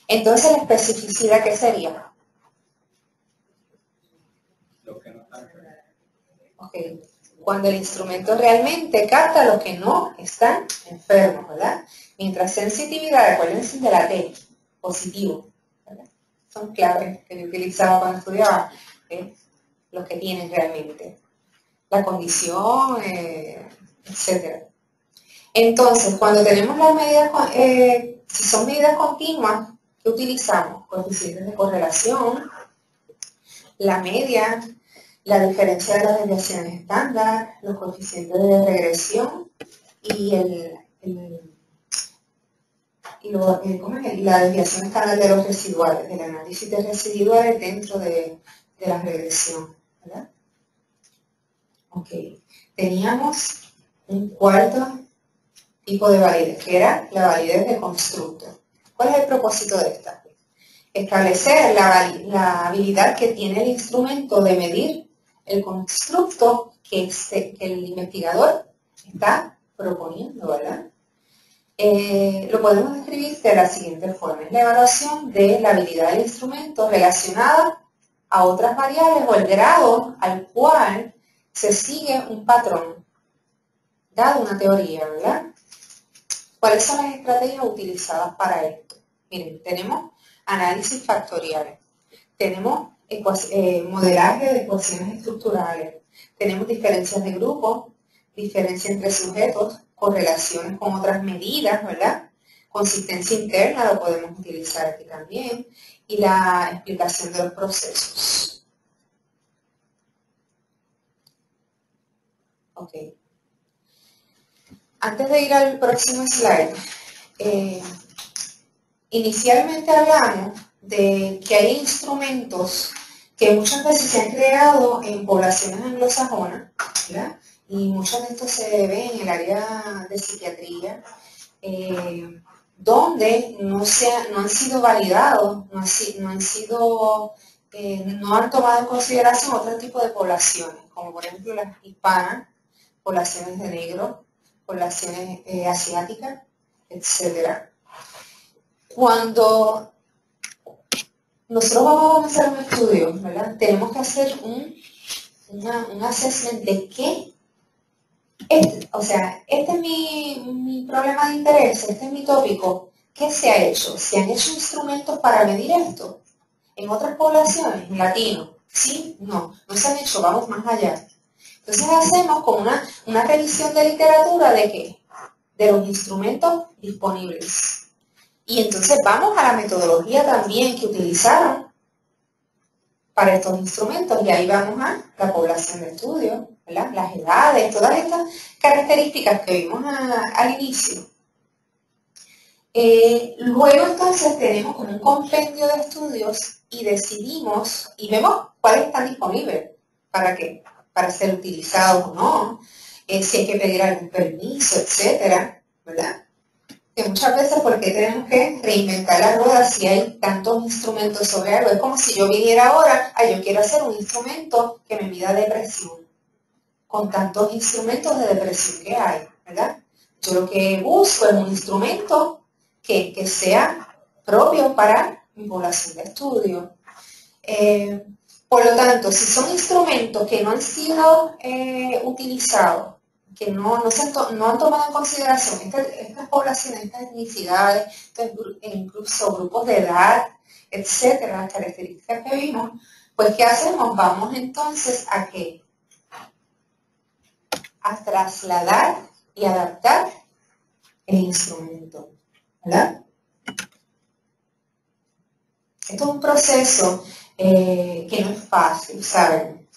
Entonces, la especificidad, ¿qué sería? Los que no están enfermos. Ok. Cuando el instrumento realmente capta a los que no están enfermos, ¿verdad? Mientras sensitividad, acuérdense de la T, positivo, ¿verdad? Son claves que yo utilizaba cuando estudiaba, los que tienen realmente la condición, etc. Entonces, cuando tenemos las medidas, si son medidas continuas, ¿qué utilizamos? Coeficientes de correlación, la media, la diferencia de las desviaciones estándar, los coeficientes de regresión y la desviación estándar de los residuales, del análisis de residuales dentro de la regresión, ¿verdad? Ok, teníamos un cuarto tipo de validez, que era la validez de constructo. ¿Cuál es el propósito de esta? Establecer la habilidad que tiene el instrumento de medir el constructo que el investigador está proponiendo, ¿verdad? Lo podemos describir de la siguiente forma. Es la evaluación de la habilidad del instrumento relacionada a otras variables o el grado al cual se sigue un patrón, dado una teoría, ¿verdad? ¿Cuáles son las estrategias utilizadas para esto? Miren, tenemos análisis factorial, tenemos modelaje de ecuaciones estructurales, tenemos diferencias de grupo, diferencia entre sujetos, correlaciones con otras medidas, ¿verdad? Consistencia interna lo podemos utilizar aquí también, y la explicación de los procesos. Ok. Antes de ir al próximo slide, inicialmente hablamos de que hay instrumentos que muchas veces se han creado en poblaciones anglosajonas, ¿verdad? Y muchos de estos se ven en el área de psiquiatría, donde no han sido validados, no han tomado en consideración otro tipo de poblaciones, como por ejemplo las hispanas, poblaciones de negros, poblaciones asiáticas, etc. Cuando nosotros vamos a hacer un estudio, ¿verdad? Tenemos que hacer un assessment de qué. Este es mi problema de interés, este es mi tópico. ¿Qué se ha hecho? ¿Se han hecho instrumentos para medir esto? ¿En otras poblaciones? ¿En latino? ¿Sí? No se han hecho, vamos más allá. Entonces hacemos como una revisión de literatura ¿de qué? De los instrumentos disponibles. Y entonces vamos a la metodología también que utilizaron para estos instrumentos, y ahí vamos a la población de estudio, ¿verdad? Las edades, todas estas características que vimos al inicio. Luego entonces tenemos como un compendio de estudios y decidimos y vemos cuáles están disponibles. ¿Para qué? Para ser utilizados o no, si hay que pedir algún permiso, etcétera, ¿verdad? Que muchas veces, ¿por qué tenemos que reinventar la rueda si hay tantos instrumentos sobre algo? Es como si yo viniera ahora, yo quiero hacer un instrumento que me mida depresión, con tantos instrumentos de depresión que hay, ¿verdad? Yo lo que busco es un instrumento que sea propio para mi población de estudio. Por lo tanto, si son instrumentos que no han sido utilizados, que no han tomado en consideración estas poblaciones, estas etnicidades, incluso grupos de edad, etcétera, las características que vimos, pues ¿qué hacemos? Vamos entonces a ¿qué? A trasladar y adaptar el instrumento, ¿verdad? Esto es un proceso que no es fácil, ¿saben?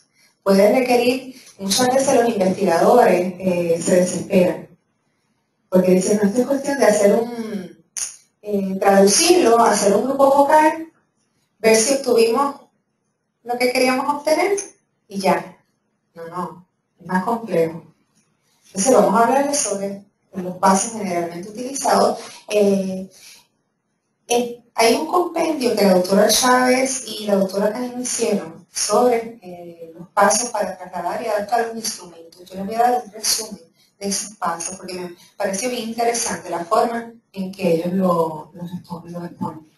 Puede requerir, muchas veces los investigadores se desesperan, porque dicen, no, esto es cuestión de hacer traducirlo, hacer un grupo vocal, ver si obtuvimos lo que queríamos obtener y ya. No, es más complejo. Entonces vamos a hablarles sobre los pasos generalmente utilizados. Hay un compendio que la doctora Chávez y la doctora Canino hicieron sobre los pasos para trasladar y adaptar los instrumentos. Yo les voy a dar un resumen de esos pasos porque me pareció bien interesante la forma en que ellos lo exponen.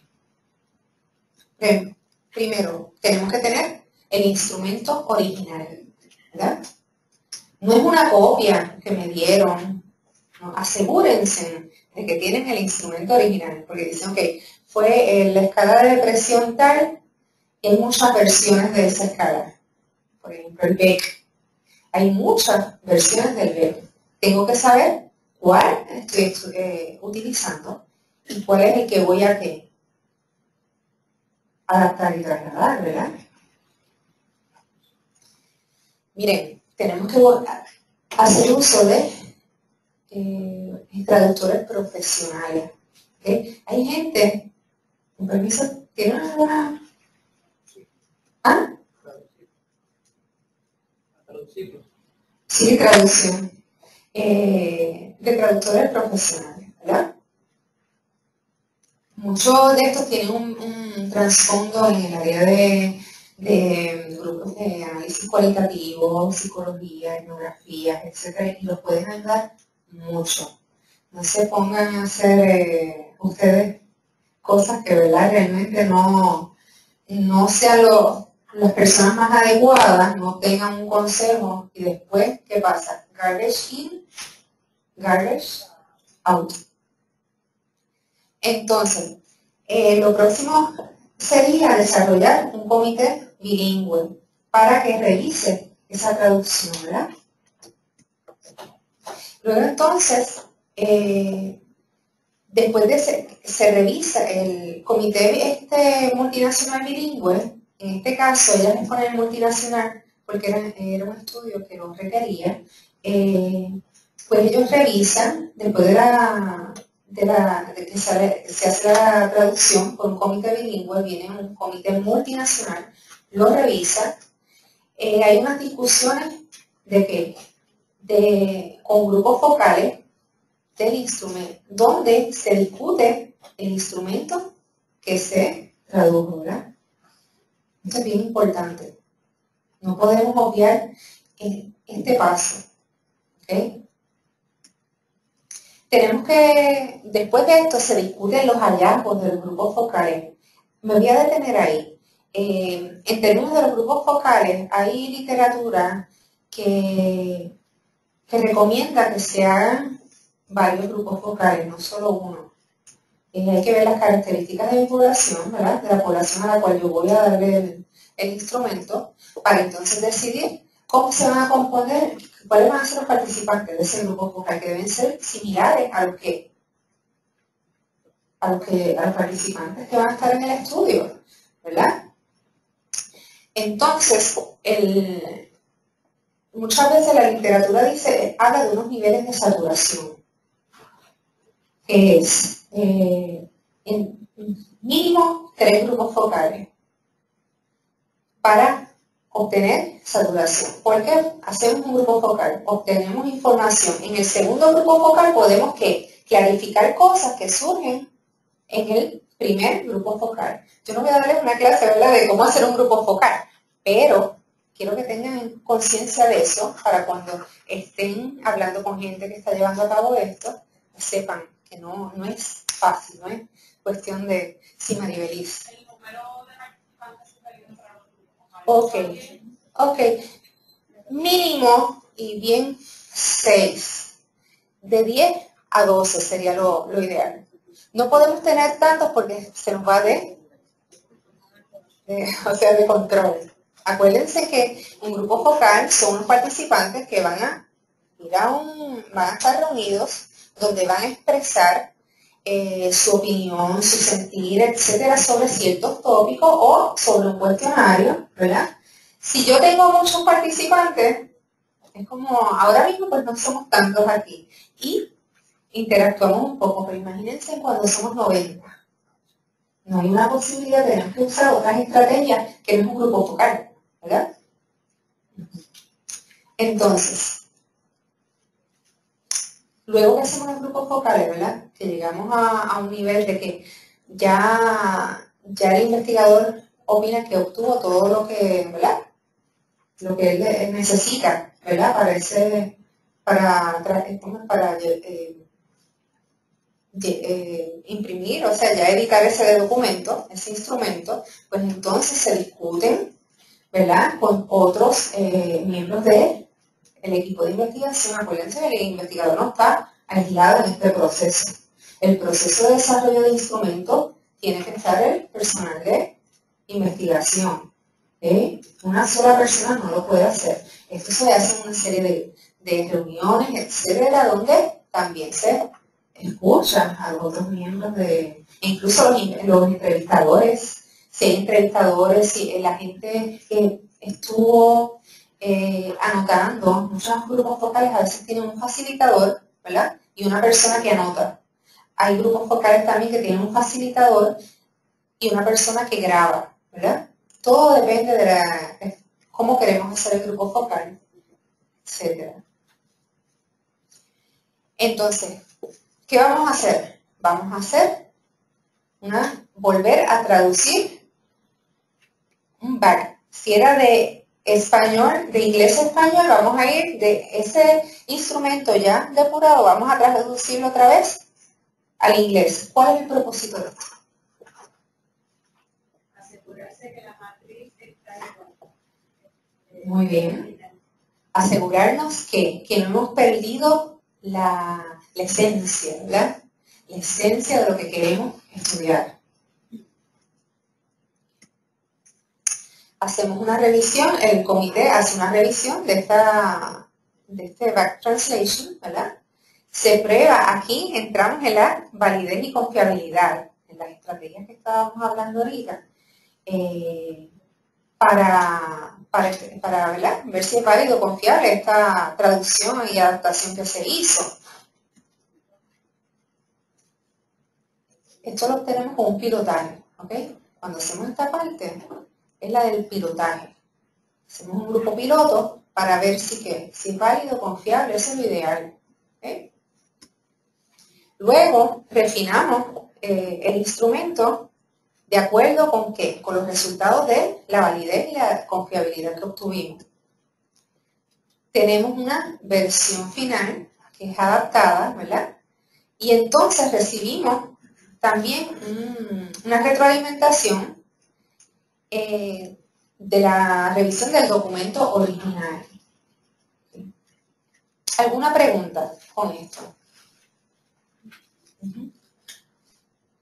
Primero, tenemos que tener el instrumento original, ¿verdad? No es una copia que me dieron, ¿no? Asegúrense de que tienen el instrumento original, porque dicen, ok, fue la escala de depresión tal, y hay muchas versiones de esa escala. Por ejemplo, el Beck. Hay muchas versiones del Beck. Tengo que saber cuál estoy utilizando y cuál es el que voy a adaptar y trasladar, ¿verdad? Miren, tenemos que hacer uso de traductores profesionales. ¿Okay? Hay gente, con permiso, ¿tiene una... ¿Ah? Sí, traducción. De traductores profesionales, ¿verdad? Muchos de estos tienen un trasfondo en el área de grupos de análisis cualitativo, psicología, etnografía, etc. Y los pueden ayudar mucho. No se pongan a hacer ustedes cosas que, ¿verdad?, realmente no sean las personas más adecuadas, no tengan un consejo y después, ¿qué pasa? Garbage in, garbage out. Entonces, lo próximo sería desarrollar un comité bilingüe para que revise esa traducción, ¿verdad? Luego entonces, después de se revisa el comité multinacional bilingüe, en este caso ellas me ponen multinacional porque era un estudio que lo requería, pues ellos revisan, después de que se hace la traducción por un comité bilingüe, viene un comité multinacional, lo revisa, hay unas discusiones con grupos focales del instrumento, donde se discute el instrumento que se tradujo, ¿verdad? Esto es bien importante. No podemos obviar este paso, ¿ok? Tenemos que, después de esto, se discuten los hallazgos de los grupos focales. Me voy a detener ahí. En términos de los grupos focales, hay literatura que recomienda que se hagan varios grupos focales, no solo uno. Hay que ver las características de mi población, ¿verdad?, de la población a la cual yo voy a darle el instrumento, para entonces decidir cómo se van a componer, cuáles van a ser los participantes de ese grupo focal, que deben ser similares a los participantes que van a estar en el estudio, ¿verdad? Entonces, muchas veces la literatura dice, habla de unos niveles de saturación, que es en mínimo 3 grupos focales para obtener saturación. ¿Por qué hacemos un grupo focal? Obtenemos información. En el segundo grupo focal podemos clarificar cosas que surgen en el primer grupo focal. Yo no voy a darles una clase, ¿verdad?, de cómo hacer un grupo focal, pero quiero que tengan conciencia de eso para cuando estén hablando con gente que está llevando a cabo esto, sepan que no es fácil, no es cuestión de si Maribelis. El número de participantes superior para los grupos. Ok. Mínimo y bien 6. De 10 a 12 sería lo ideal. No podemos tener tantos porque se nos va de control. Acuérdense que un grupo focal son unos participantes que van a estar reunidos, donde van a expresar su opinión, su sentir, etcétera, sobre ciertos tópicos o sobre un cuestionario, ¿verdad? Si yo tengo muchos participantes, es como ahora mismo pues no somos tantos aquí y interactuamos un poco, pero imagínense cuando somos 90. No hay una posibilidad, tenemos que usar otras estrategias que no es un grupo focal, ¿verdad? Entonces, luego que hacemos los grupos focales, ¿verdad?, que llegamos a un nivel de que ya el investigador opina que obtuvo todo lo que, ¿verdad?, lo que él necesita, ¿verdad?, para imprimir, o sea, ya editar ese documento, ese instrumento, pues entonces se discuten, ¿verdad?, con otros miembros del equipo de investigación. Acuérdense que el investigador no está aislado en este proceso. El proceso de desarrollo de instrumentos tiene que estar el personal de investigación. Una sola persona no lo puede hacer. Esto se hace en una serie de reuniones, etcétera, donde también se escuchan a los otros miembros incluso los entrevistadores, si hay entrevistadores, si la gente que estuvo anotando, muchos grupos focales a veces tienen un facilitador, ¿verdad?, y una persona que anota. Hay grupos focales también que tienen un facilitador y una persona que graba, ¿verdad? Todo depende de cómo queremos hacer el grupo focal, etc. Entonces, ¿qué vamos a hacer? Vamos a hacer volver a traducir un back. Si era de español, de inglés a español, vamos a ir de ese instrumento ya depurado, vamos a traducirlo otra vez al inglés. ¿Cuál es el propósito de esto? Asegurarse que la matriz está igual. Muy bien. Asegurarnos que no hemos perdido la esencia, ¿verdad? La esencia de lo que queremos estudiar. Hacemos una revisión, el comité hace una revisión de este back translation, ¿verdad? Se prueba, aquí entramos en la validez y confiabilidad, en las estrategias que estábamos hablando ahorita, para ¿verdad? Ver si es válido o confiable esta traducción y adaptación que se hizo. Esto lo obtenemos con un pilotaje, ¿ok? Cuando hacemos esta parte, es la del pilotaje. Hacemos un grupo piloto para ver si es válido, confiable, eso es lo ideal. ¿Okay? Luego, refinamos el instrumento de acuerdo con ¿qué? Con los resultados de la validez y la confiabilidad que obtuvimos. Tenemos una versión final que es adaptada, ¿verdad? Y entonces recibimos también una retroalimentación de la revisión del documento original. ¿Alguna pregunta con esto?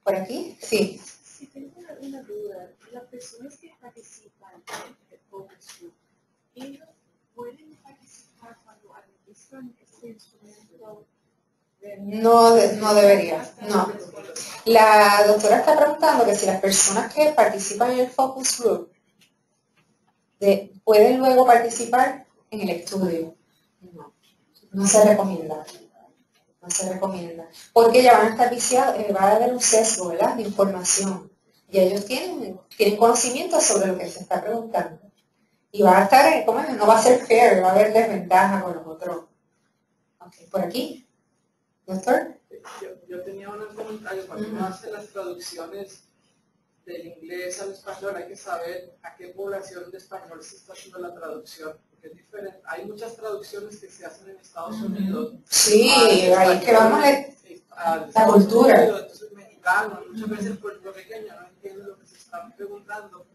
¿Por aquí? Sí. Si tengo una duda, las personas que participan en el focus group, ¿ellos pueden participar cuando administran este instrumento? No debería, no. La doctora está preguntando que si las personas que participan en el focus group pueden luego participar en el estudio. No se recomienda. No se recomienda. Porque ya van a estar viciados, va a haber un sesgo, ¿verdad? De información. Y ellos tienen conocimiento sobre lo que se está preguntando. Y va a estar, ¿cómo es? No va a ser fair, va a haber desventaja con los otros. Ok, por aquí. Doctor. Yo tenía un comentario. Cuando uno hace las traducciones del inglés al español, hay que saber a qué población de español se está haciendo la traducción. Porque es diferente. Hay muchas traducciones que se hacen en Estados Unidos. Sí, ahí que vamos a la cultura. Entonces, mexicano, muchas veces el puertorriqueño no entiende lo que se está preguntando.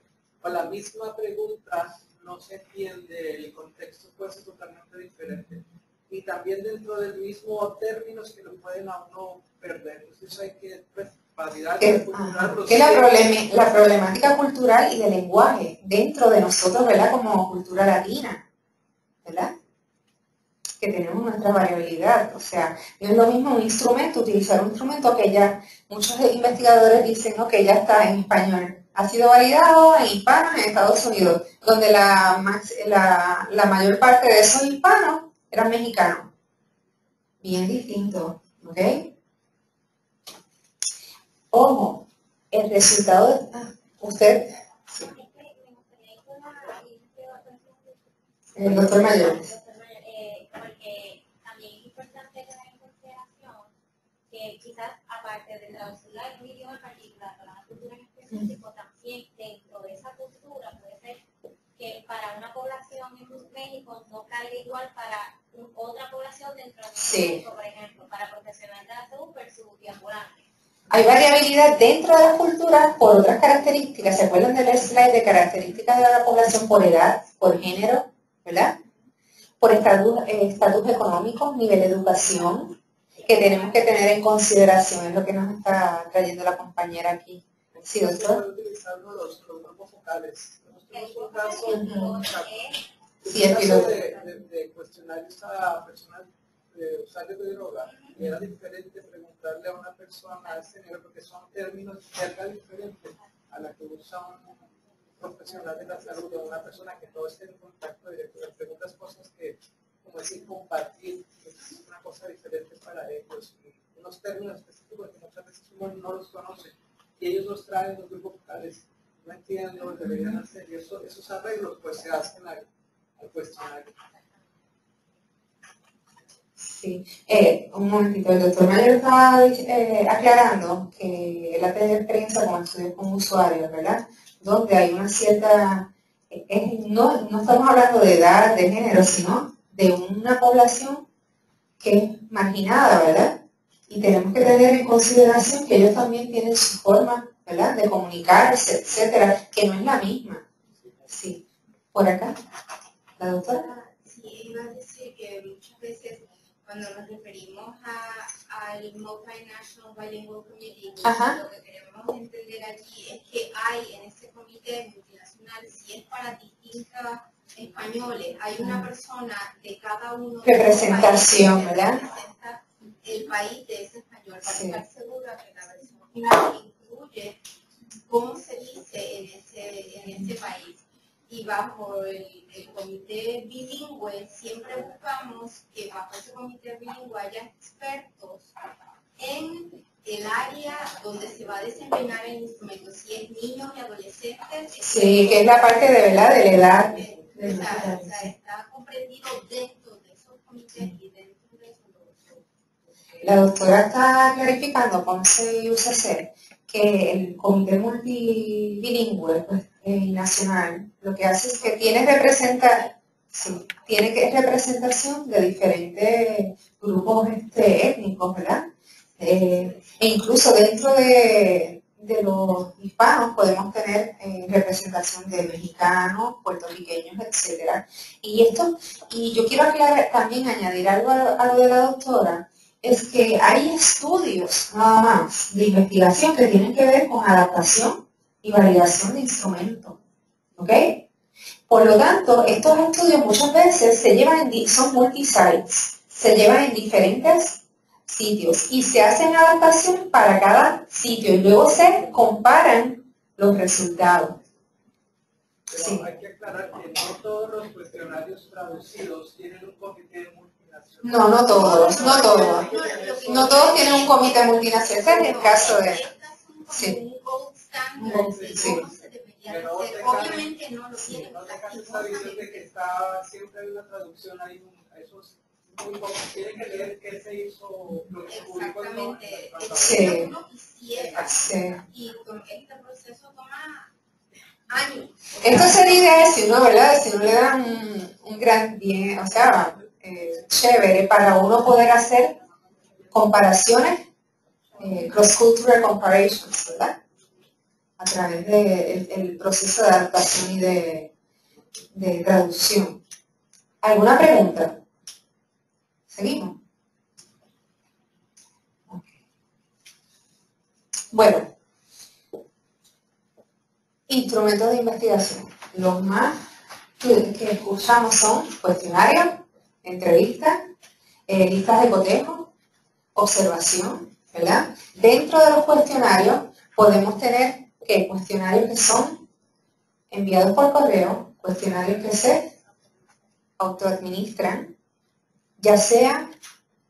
O la misma pregunta no se entiende, el contexto puede ser totalmente diferente. Y también dentro del mismo términos que lo pueden a uno perder. Entonces hay que validar que la problemática cultural y de lenguaje dentro de nosotros, ¿verdad? Como cultura latina, ¿verdad? Que tenemos nuestra variabilidad. O sea, no es lo mismo un instrumento, utilizar un instrumento que ya, muchos investigadores dicen, ¿no? Que ya está en español. Ha sido validado en hispanos en Estados Unidos, donde la mayor parte de esos hispanos eran mexicanos. Bien distinto, ¿ok? Ojo, el resultado de... usted... Sí. El doctor Mayor. Porque también es importante tener en consideración que quizás aparte de traducir un idioma en particular para una cultura en específico, también dentro de esa cultura puede ser que para una población en México no caiga igual para otra población dentro de México, por ejemplo, para profesionales de la salud versus ambulante. Hay variabilidad dentro de las culturas por otras características. ¿Se acuerdan del slide de características de la población por edad, por género, ¿verdad? Por estatus económico, nivel de educación, que tenemos que tener en consideración, es lo que nos está trayendo la compañera aquí. Sí, doctor. Utilizando los grupos focales. Tenemos un caso, sí, el piloto de cuestionarios a personas usuarios de droga. Era diferente preguntarle a una persona a ese nivel porque son términos cerca diferentes a la que usa un profesional de la salud o una persona que no esté en contacto directo. Le preguntas cosas que, como decir, compartir, es una cosa diferente para ellos. Y unos términos específicos que muchas veces uno no los conoce y ellos los traen los grupos focales. No entienden lo que deberían hacer y esos arreglos pues se hacen al cuestionario. Sí, un momentito, el doctor Mayor estaba aclarando que él ha tenido experiencia con estudios con usuarios, ¿verdad? Donde hay una cierta no estamos hablando de edad, de género, sino de una población que es marginada, ¿verdad? Y tenemos que tener en consideración que ellos también tienen su forma, ¿verdad?, de comunicarse, etcétera, que no es la misma. Sí. ¿Por acá? ¿La doctora? Sí, iba a decir que muchas veces cuando nos referimos al Multinational Bilingual Committee, lo que queremos entender aquí es que hay en ese comité multinacional, si es para distintos españoles, hay una persona de cada uno representación, ¿verdad? Que representa el país de ese español, para estar segura que la versión final incluye cómo se dice en ese país. Y bajo el comité bilingüe siempre buscamos que bajo ese comité bilingüe haya expertos en el área donde se va a desempeñar el instrumento, si es niños y adolescentes. Sí, que es la parte de, ¿verdad?, de la edad. O sea, está comprendido dentro de esos comités y dentro de esos. La doctora está clarificando con CUCC que el comité multilingüe, pues, nacional, lo que hace es que tiene representación de diferentes grupos étnicos, ¿verdad? E incluso dentro de los hispanos podemos tener representación de mexicanos, puertorriqueños, etcétera. Y yo quiero también añadir algo a lo de la doctora, es que hay estudios nada más de investigación que tienen que ver con adaptación y validación de instrumentos. ¿Ok? Por lo tanto, estos estudios muchas veces son multi-sites, se llevan en diferentes sitios y se hacen adaptación para cada sitio y luego se comparan los resultados. Sí. Hay que aclarar que no todos los cuestionarios traducidos tienen un comité multinacional. No todos. No todos tienen un comité multinacional. Este es el caso de... Sí. Pero obviamente no lo tienen. No dejas esa visión de que está siempre en la traducción, hay esos muy pocos. Tienen que leer qué se hizo, lo que publicó. Exactamente. Sí. Uno quisiera. Sí. Y este proceso toma años. Esto sería si uno, ¿verdad? Si uno le da un gran bien, o sea, chévere para uno poder hacer comparaciones, cross-cultural comparations, ¿verdad? A través del proceso de adaptación y de traducción. ¿Alguna pregunta? ¿Seguimos? Okay. Bueno, instrumentos de investigación. Los más que escuchamos son cuestionarios, entrevistas, listas de cotejo, observación, ¿verdad? Dentro de los cuestionarios podemos tener cuestionarios que son enviados por correo, cuestionarios que se autoadministran, ya sea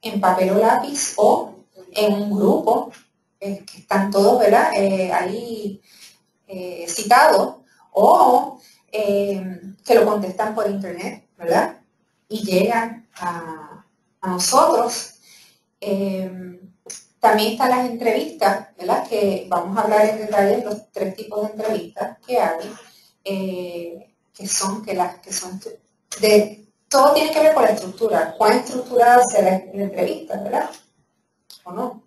en papel o lápiz o en un grupo, que están todos, ¿verdad?, ahí citados, o que lo contestan por internet, ¿verdad?, y llegan a nosotros. También están las entrevistas, ¿verdad?, que vamos a hablar en detalle de los 3 tipos de entrevistas que hay, todo tiene que ver con la estructura. ¿Cuán estructurada será la entrevista, verdad? ¿O no?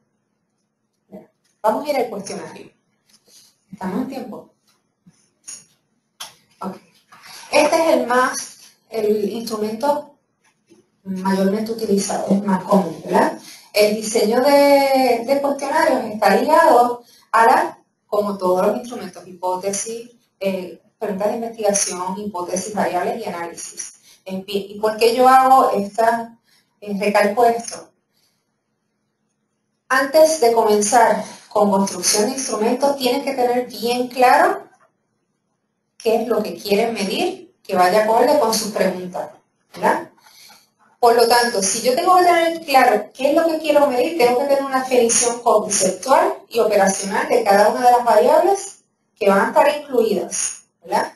Vamos a ir al cuestionario. ¿Estamos en tiempo? Ok. Este es el instrumento mayormente utilizado, es más común, ¿verdad? El diseño de cuestionarios está ligado a como todos los instrumentos, hipótesis, preguntas de investigación, hipótesis, variables y análisis. ¿Y por qué yo hago recalco esto? Antes de comenzar con construcción de instrumentos, tienen que tener bien claro qué es lo que quieren medir, que vaya acorde con sus preguntas, ¿verdad? Por lo tanto, si yo tengo que tener claro qué es lo que quiero medir, tengo que tener una definición conceptual y operacional de cada una de las variables que van a estar incluidas, ¿verdad?,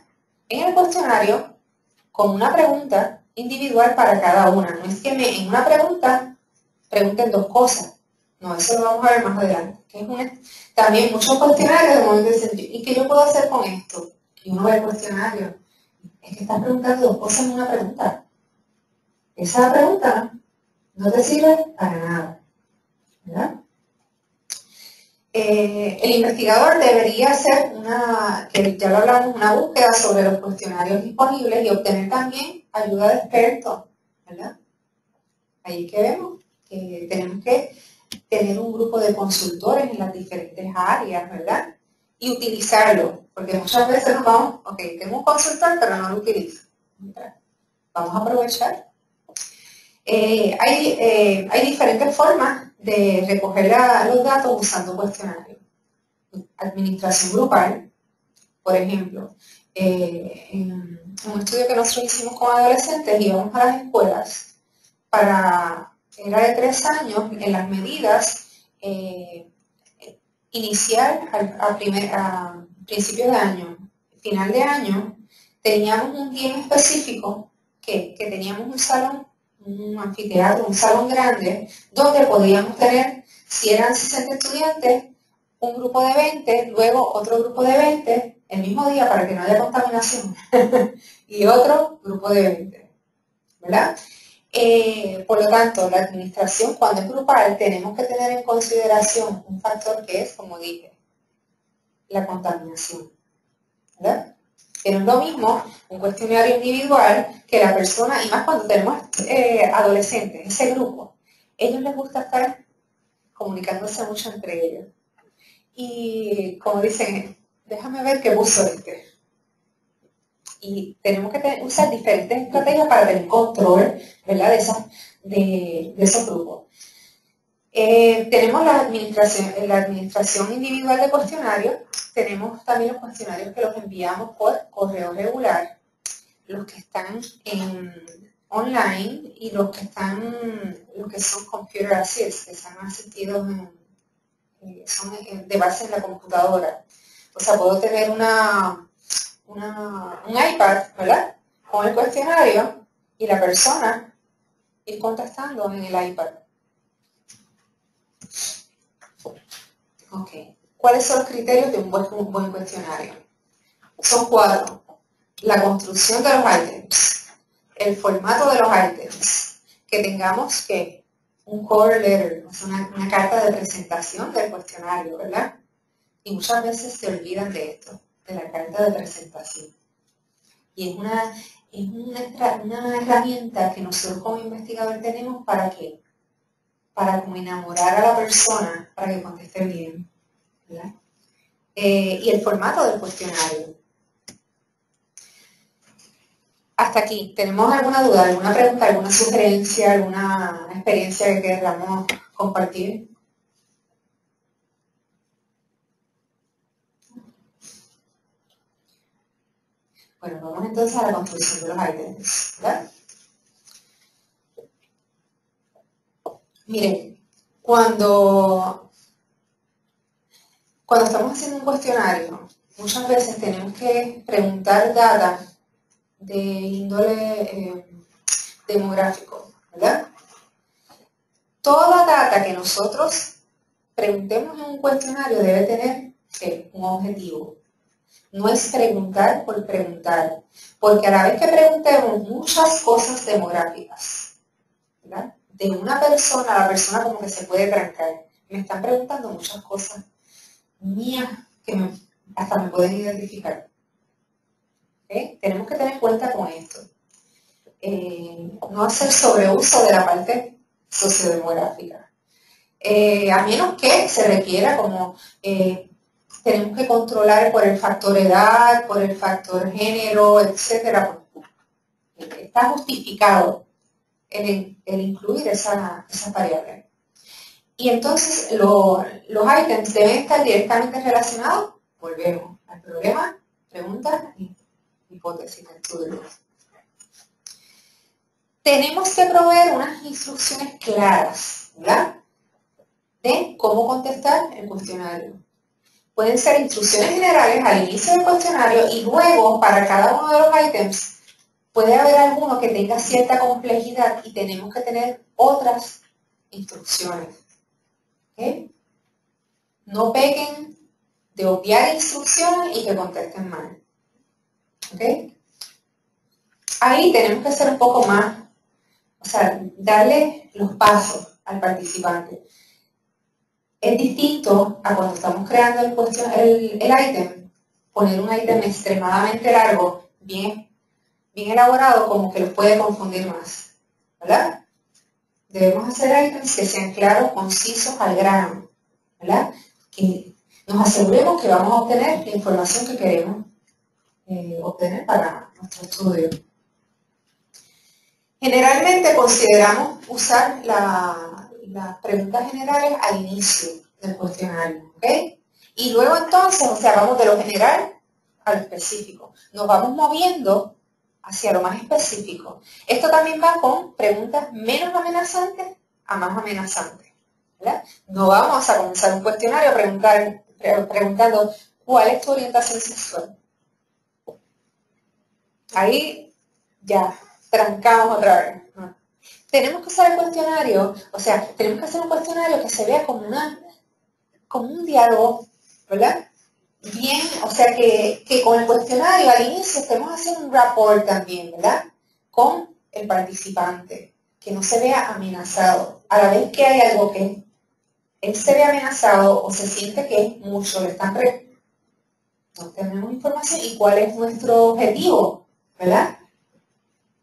en el cuestionario, con una pregunta individual para cada una. No es que en una pregunta pregunten 2 cosas. No, eso lo vamos a ver más adelante. También muchos cuestionarios de momento dicen, ¿y qué yo puedo hacer con esto? Y uno ve el cuestionario. es que estás preguntando dos cosas en una pregunta. Esa pregunta no te sirve para nada, ¿verdad? El investigador debería hacer que ya lo hablamos, una búsqueda sobre los cuestionarios disponibles y obtener también ayuda de expertos, ¿verdad? Ahí que vemos que tenemos que tener un grupo de consultores en las diferentes áreas, ¿verdad? Y utilizarlo, porque muchas veces nos vamos, ok, tengo un consultor, pero no lo utilizo. ¿Verdad? Vamos a aprovechar. Hay diferentes formas de recoger los datos usando cuestionarios. Administración grupal, por ejemplo, en un estudio que nosotros hicimos con adolescentes, íbamos a las escuelas era de 3 años, en las medidas inicial a principio de año, final de año, teníamos un día en específico que teníamos un salón, un anfiteatro, un salón grande, donde podíamos tener, si eran 60 estudiantes, un grupo de 20, luego otro grupo de 20, el mismo día para que no haya contaminación, y otro grupo de 20, ¿verdad? Por lo tanto, la administración, cuando es grupal, tenemos que tener en consideración un factor que es, como dije, la contaminación, ¿verdad? Que no es lo mismo un cuestionario individual que la persona, y más cuando tenemos adolescentes, ese grupo, ellos les gusta estar comunicándose mucho entre ellos. Y como dicen, déjame ver qué puso este. Y tenemos que usar diferentes estrategias para tener control, ¿verdad? de esos grupos. Tenemos la administración individual de cuestionarios. Tenemos también los cuestionarios que los enviamos por correo regular, los que están online y los que son computer assist, que son asistidos son de base en la computadora. O sea, puedo tener un iPad, ¿verdad? Con el cuestionario y la persona ir contestando en el iPad. Ok. ¿Cuáles son los criterios de un buen cuestionario? Son 4. La construcción de los ítems, el formato de los ítems, que tengamos un cover letter, o sea, una carta de presentación del cuestionario, ¿verdad? Y muchas veces se olvidan de esto, de la carta de presentación. Y es una herramienta que nosotros como investigadores tenemos para como enamorar a la persona para que conteste bien, ¿verdad? Y el formato del cuestionario. Hasta aquí, ¿tenemos alguna duda, alguna pregunta, alguna sugerencia, alguna experiencia que queramos compartir? Bueno, vamos entonces a la construcción de los ítems, ¿verdad? Miren, cuando estamos haciendo un cuestionario, muchas veces tenemos que preguntar data de índole demográfico, ¿verdad? Toda data que nosotros preguntemos en un cuestionario debe tener un objetivo. No es preguntar por preguntar, porque a la vez que preguntemos muchas cosas demográficas, ¿verdad? De una persona a la persona como que se puede trancar. Me están preguntando muchas cosas mías que hasta me pueden identificar. ¿Okay? Tenemos que tener cuenta con esto. No hacer sobreuso de la parte sociodemográfica. A menos que se requiera como tenemos que controlar por el factor edad, por el factor género, etc. Está justificado el incluir esa variable. Y entonces los ítems deben estar directamente relacionados, volvemos al problema, preguntas y hipótesis de estudio. Tenemos que proveer unas instrucciones claras, ¿verdad? De cómo contestar el cuestionario. Pueden ser instrucciones generales al inicio del cuestionario y luego para cada uno de los ítems puede haber alguno que tenga cierta complejidad y tenemos que tener otras instrucciones. ¿Okay? No pequen de obviar instrucciones y que contesten mal. ¿Okay? ahí tenemos que ser un poco más, o sea, darle los pasos al participante. Es distinto a cuando estamos creando el ítem, poner un ítem extremadamente largo, bien elaborado, como que los puede confundir más, ¿verdad? Debemos hacer ítems que sean claros, concisos, al grano, ¿verdad? Que nos aseguremos que vamos a obtener la información que queremos obtener para nuestro estudio. Generalmente consideramos usar las preguntas generales al inicio del cuestionario, ¿ok? Y luego entonces, o sea, vamos de lo general a lo específico. Nos vamos moviendo hacia lo más específico. Esto también va con preguntas menos amenazantes a más amenazantes, ¿verdad? No vamos a comenzar un cuestionario preguntando ¿cuál es tu orientación sexual? Ahí ya trancamos otra vez. Tenemos que usar el cuestionario, o sea, tenemos que hacer un cuestionario que se vea como un diálogo, ¿verdad? Bien, o sea, que con el cuestionario al inicio estemos haciendo un rapport también, ¿verdad? Con el participante, que no se vea amenazado. A la vez que hay algo que él se ve amenazado o se siente que es mucho, le están no tenemos información. ¿Y cuál es nuestro objetivo? ¿Verdad?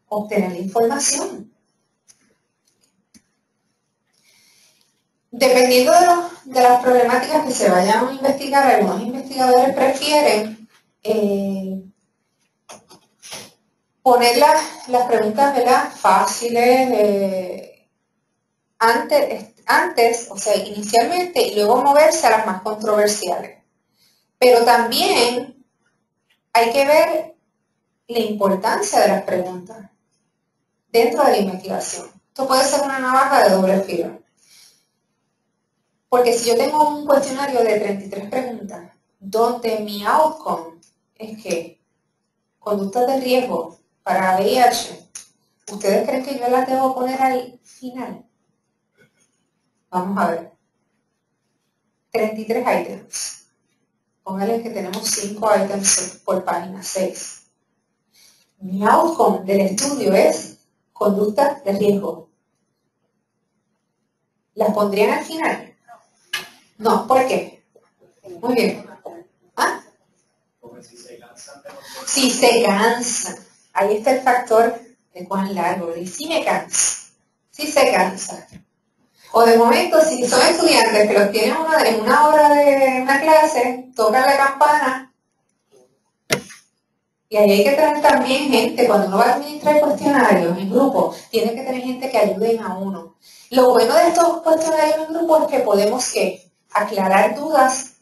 Obtener la información. Dependiendo de las problemáticas que se vayan a investigar, algunos investigadores prefieren poner las preguntas, ¿verdad?, fáciles antes, o sea, inicialmente, y luego moverse a las más controversiales. Pero también hay que ver la importancia de las preguntas dentro de la investigación. Esto puede ser una navaja de doble filo. Porque si yo tengo un cuestionario de 33 preguntas, donde mi outcome es que conductas de riesgo para VIH, ¿ustedes creen que yo las debo poner al final? Vamos a ver. 33 items. Pónganle que tenemos 5 items por página, 6. Mi outcome del estudio es conductas de riesgo. ¿Las pondrían al final? No, ¿por qué? Muy bien. ¿Ah? Si se cansa. Ahí está el factor de cuán largo. Y si me cansa. Si se cansa. O de momento, si son estudiantes que los tienen en una hora de una clase, tocan la campana. Y ahí hay que tener también gente, cuando uno va a administrar cuestionarios en grupo, tiene que tener gente que ayuden a uno. Lo bueno de estos cuestionarios en grupo es que podemos aclarar dudas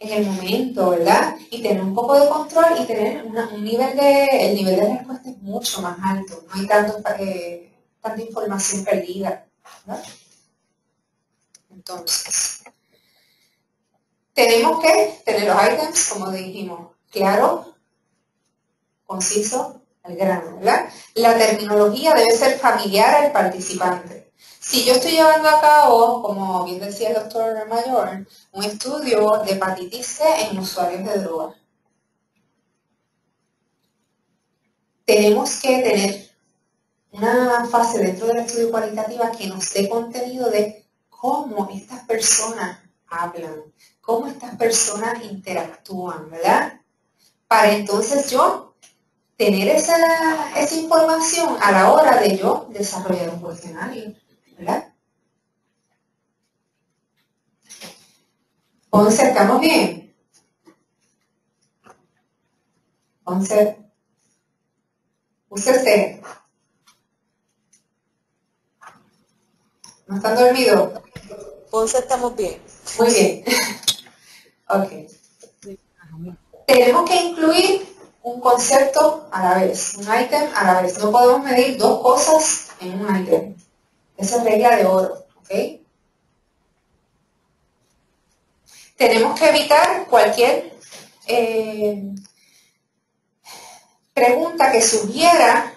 en el momento, ¿verdad? Y tener un poco de control y tener el nivel de respuesta es mucho más alto. No hay tanta información perdida, ¿verdad? Entonces, tenemos que tener los items, como dijimos, claro, conciso, al grano, ¿verdad? La terminología debe ser familiar al participante. Si yo estoy llevando a cabo, como bien decía el doctor Mayor, un estudio de hepatitis C en usuarios de drogas, tenemos que tener una fase dentro del estudio cualitativa que nos dé contenido de cómo estas personas hablan, cómo estas personas interactúan, ¿verdad? Para entonces yo tener esa información a la hora de yo desarrollar un cuestionario, ¿verdad? Ponce, ¿estamos bien? Ponce, usted. ¿No están dormidos? Ponce, estamos bien. Muy bien. Ok. Tenemos que incluir un concepto a la vez, un ítem a la vez. No podemos medir dos cosas en un ítem. Esa es regla de oro, ¿ok? Tenemos que evitar cualquier pregunta que sugiera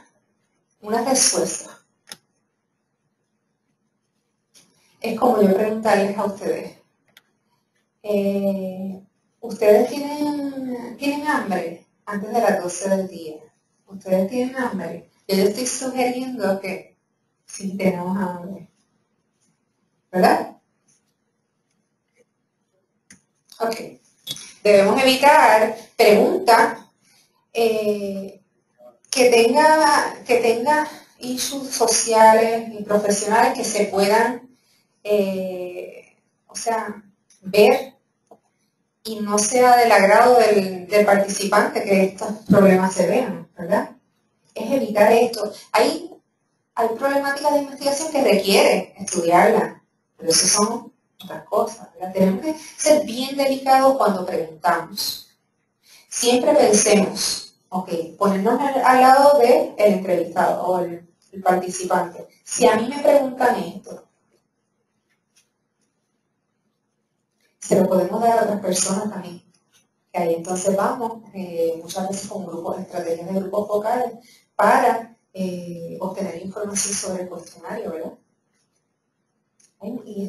una respuesta. Es como yo preguntarles a ustedes, ¿ustedes tienen hambre antes de las 12 del día? ¿Ustedes tienen hambre? Yo les estoy sugiriendo que sí tenemos hambre. ¿Verdad? Ok. Debemos evitar preguntas que tenga issues sociales y profesionales que se puedan, ver y no sea del agrado del participante que estos problemas se vean, ¿verdad? Es evitar esto. Hay problemáticas de investigación que requieren estudiarlas, pero eso son otras cosas, ¿verdad? Tenemos que ser bien delicados cuando preguntamos. Siempre pensemos, ponernos al lado del entrevistado o el participante. Si a mí me preguntan esto, se lo podemos dar a otras personas también. Que ahí entonces vamos, muchas veces con estrategias de grupos focales, para obtener información sobre el cuestionario, ¿verdad?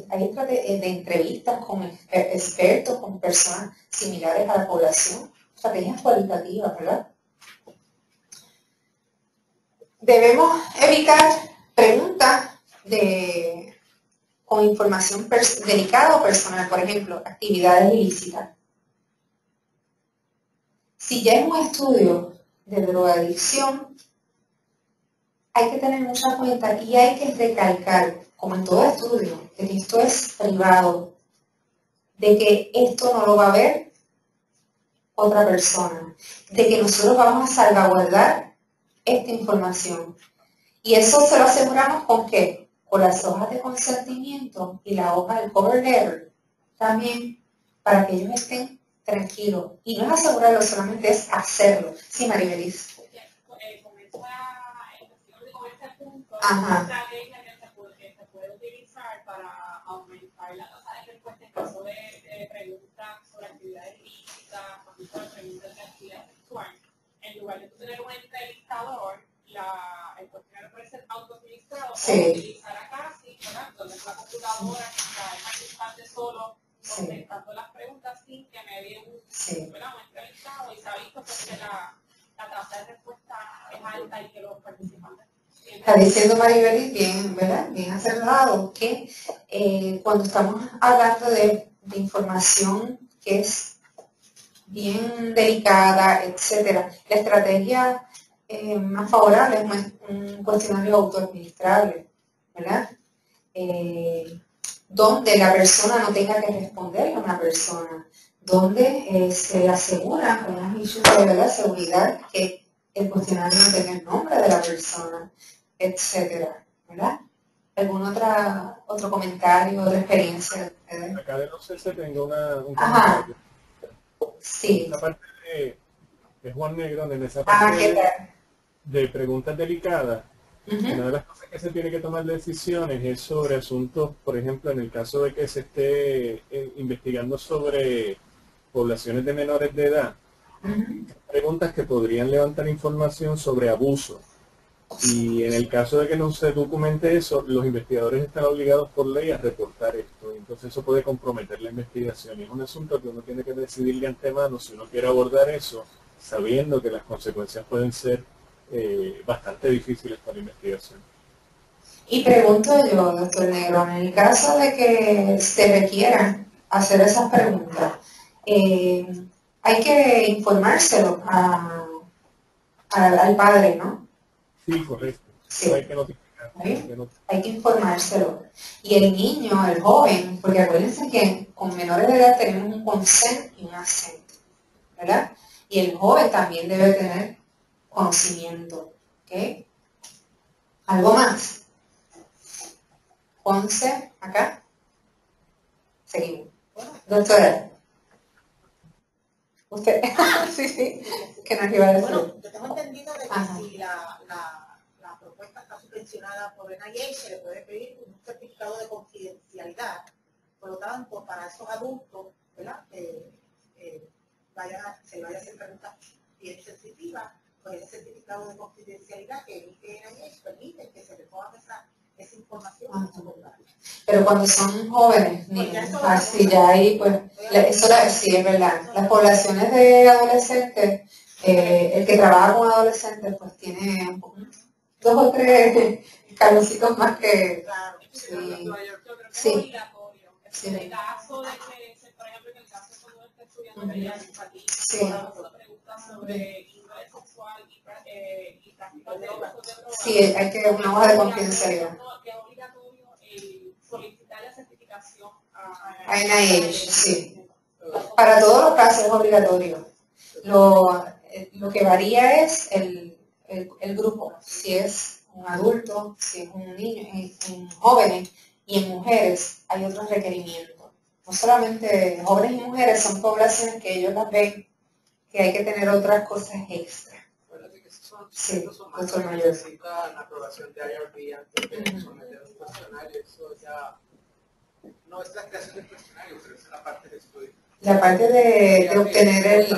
Hay estrategias de entrevistas con expertos, con personas similares a la población, estrategias cualitativas, ¿verdad? Debemos evitar preguntas con información delicada o personal, por ejemplo, actividades ilícitas. Si ya es un estudio de drogadicción, hay que tener mucha cuenta y hay que recalcar, como en todo estudio, de que esto es privado, de que esto no lo va a ver otra persona, de que nosotros vamos a salvaguardar esta información. Y eso se lo aseguramos ¿con qué? Con las hojas de consentimiento y la hoja del cover letter también, para que ellos estén tranquilos. Y no es asegurarlo, solamente es hacerlo. Sí, Maribelis. Ajá. Esta estrategia que se puede utilizar para aumentar la tasa de respuesta en caso de preguntas sobre actividades ilícitas, sobre preguntas de actividad sexual. En lugar de tener un entrevistador, el cuestionario puede ser autoadministrado, o utilizar acá, ¿verdad? Donde es la computadora, que está el participante solo contestando las preguntas sin que me dé un entrevistado, y se ha visto que la tasa de respuesta es alta y que los participantes. Está diciendo Maribel bien, ¿verdad? Bien acertado, que cuando estamos hablando de información que es bien delicada, etcétera, la estrategia más favorable es un cuestionario autoadministrable, ¿verdad? Donde la persona no tenga que responderle a una persona, donde se asegura con unos issues de la seguridad que el cuestionario no tenga el nombre de la persona, etcétera, ¿verdad? ¿Algún otro comentario, otra experiencia? Acá de los CC tengo un comentario. Sí. La parte de Juan Negro, en esa parte de preguntas delicadas, una de las cosas que se tiene que tomar decisiones es sobre asuntos, por ejemplo, en el caso de que se esté investigando sobre poblaciones de menores de edad, preguntas que podrían levantar información sobre abuso. Y en el caso de que no se documente eso, los investigadores están obligados por ley a reportar esto. Entonces eso puede comprometer la investigación. Y es un asunto que uno tiene que decidir de antemano si uno quiere abordar eso, sabiendo que las consecuencias pueden ser bastante difíciles para la investigación. Y pregunto yo, doctor Negro, en el caso de que se requiera hacer esas preguntas, hay que informárselo al padre, ¿no? Sí, correcto. Sí. Hay que notificar. Hay que informárselo. Y el niño, el joven, porque acuérdense que con menores de edad tenemos un consent y un assent, ¿verdad? Y el joven también debe tener conocimiento, ¿ok? ¿Algo más? Ponce, acá. Seguimos. Doctora. Usted, sí, que nos iba a decir. Bueno, yo tengo entendido de que si la propuesta está subvencionada por NIH, se le puede pedir un certificado de confidencialidad. Por lo tanto, para esos adultos, ¿verdad? Se vayan a hacer preguntas bien sensitivas, pues ese certificado de confidencialidad que emite NIH permite que se recoja esa información. Pero cuando son jóvenes, niños, así ya ahí, pues, eso sí es verdad. Las poblaciones de adolescentes, El que trabaja con adolescentes pues tiene 2 o 3 escaloncitos más que... Claro. Sí. En el caso de que, por ejemplo, en el caso de cuando está estudiando pediatría, sí. preguntas sobre inglés sexual y tráfico de drogas. Sí, hay que una hoja de confidencialidad. Que es obligatorio solicitar la certificación a NIH, sí. Para todos los casos es obligatorio. Lo que varía es el grupo, si es un adulto, si es un niño, en jóvenes y en mujeres hay otros requerimientos. No solamente jóvenes y mujeres son poblaciones que ellos las ven que hay que tener otras cosas extra. Sí, doctor Mayor. Necesita la aprobación de IRB antes de someter un cuestionario. Eso ya no es la creación del cuestionario, pero es la parte de estudio. La parte de obtener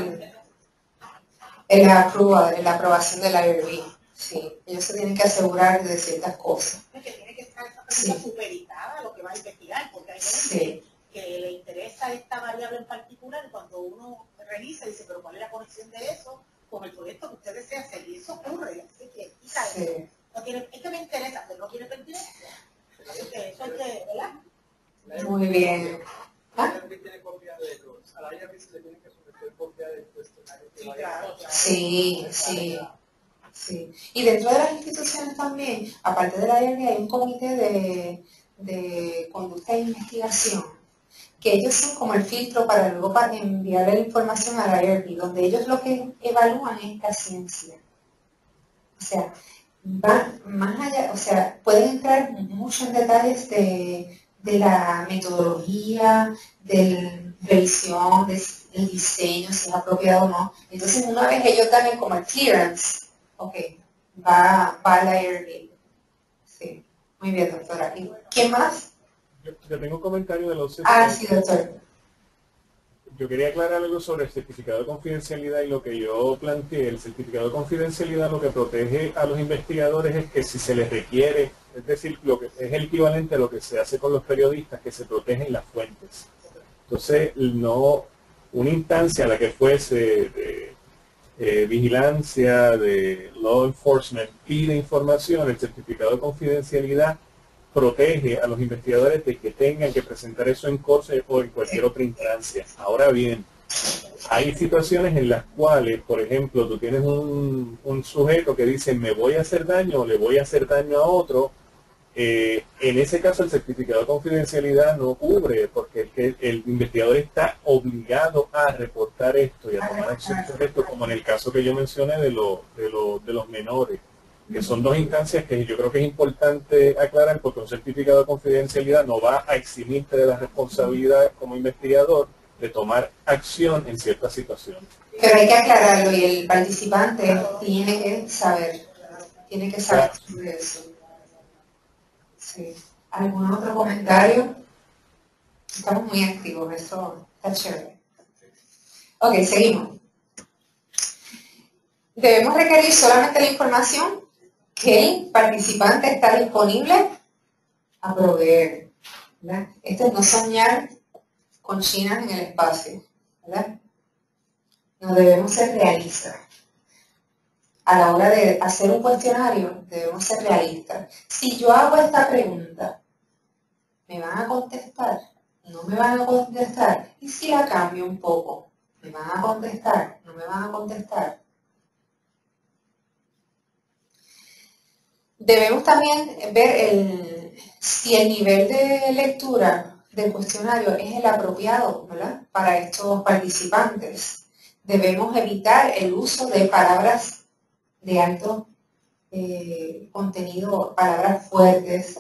la aprobación de la IRB. Sí, ellos se tienen que asegurar de ciertas cosas. Es que tiene que estar esa persona supeditada a lo que va a investigar, porque hay gente que le interesa esta variable en particular y cuando uno revisa dice, pero ¿cuál es la conexión de eso con el proyecto que usted desea hacer? Y eso ocurre, así que quita eso. No tiene, es que me interesa, pero no tiene pertinencia. Así que eso hay que, ¿verdad? Muy bien. ¿Ah? Tiene copia de los, a la IRB se le tiene que someter copia del cuestionario. Sí, claro. Sí, sí. Sí. Y dentro de las instituciones también, aparte de la IRB, hay un comité de conducta e investigación, que ellos son como el filtro para luego para enviarle la información a la IRB, donde ellos lo que evalúan es la ciencia. O sea, van más allá, o sea, pueden entrar mucho en detalles de la metodología, de la revisión, del diseño, si es apropiado o no. Entonces, una vez ellos dan como el clearance, ok, va a la IRB. Sí, muy bien, doctora. ¿Y quién más? Yo tengo un comentario de los... Sí, doctor. Yo quería aclarar algo sobre el certificado de confidencialidad y lo que yo planteé. El certificado de confidencialidad lo que protege a los investigadores es que si se les requiere, es decir, lo que es el equivalente a lo que se hace con los periodistas, que se protegen las fuentes. Entonces, no una instancia a la que fuese de vigilancia, de law enforcement pide información, el certificado de confidencialidad protege a los investigadores de que tengan que presentar eso en corte o en cualquier otra instancia. Ahora bien, hay situaciones en las cuales, por ejemplo, tú tienes un sujeto que dice me voy a hacer daño o le voy a hacer daño a otro. En ese caso el certificado de confidencialidad no cubre porque el investigador está obligado a reportar esto y a tomar acción sobre esto, como en el caso que yo mencioné de los menores, que son 2 instancias que yo creo que es importante aclarar, porque un certificado de confidencialidad no va a eximirte de la responsabilidad como investigador de tomar acción en ciertas situaciones. Pero hay que aclararlo y el participante tiene que saber sobre eso. Sí. ¿Algún otro comentario? Estamos muy activos, eso está chévere. Ok, seguimos. Debemos requerir solamente la información que el participante está disponible a proveer, ¿verdad? Esto es no soñar con chinas en el espacio, ¿verdad? No debemos ser realistas. A la hora de hacer un cuestionario, debemos ser realistas. Si yo hago esta pregunta, ¿me van a contestar? ¿No me van a contestar? ¿Y si la cambio un poco? ¿Me van a contestar? ¿No me van a contestar? Debemos también ver si el nivel de lectura del cuestionario es el apropiado, ¿verdad?, para estos participantes. Debemos evitar el uso de palabras de alto contenido, palabras fuertes.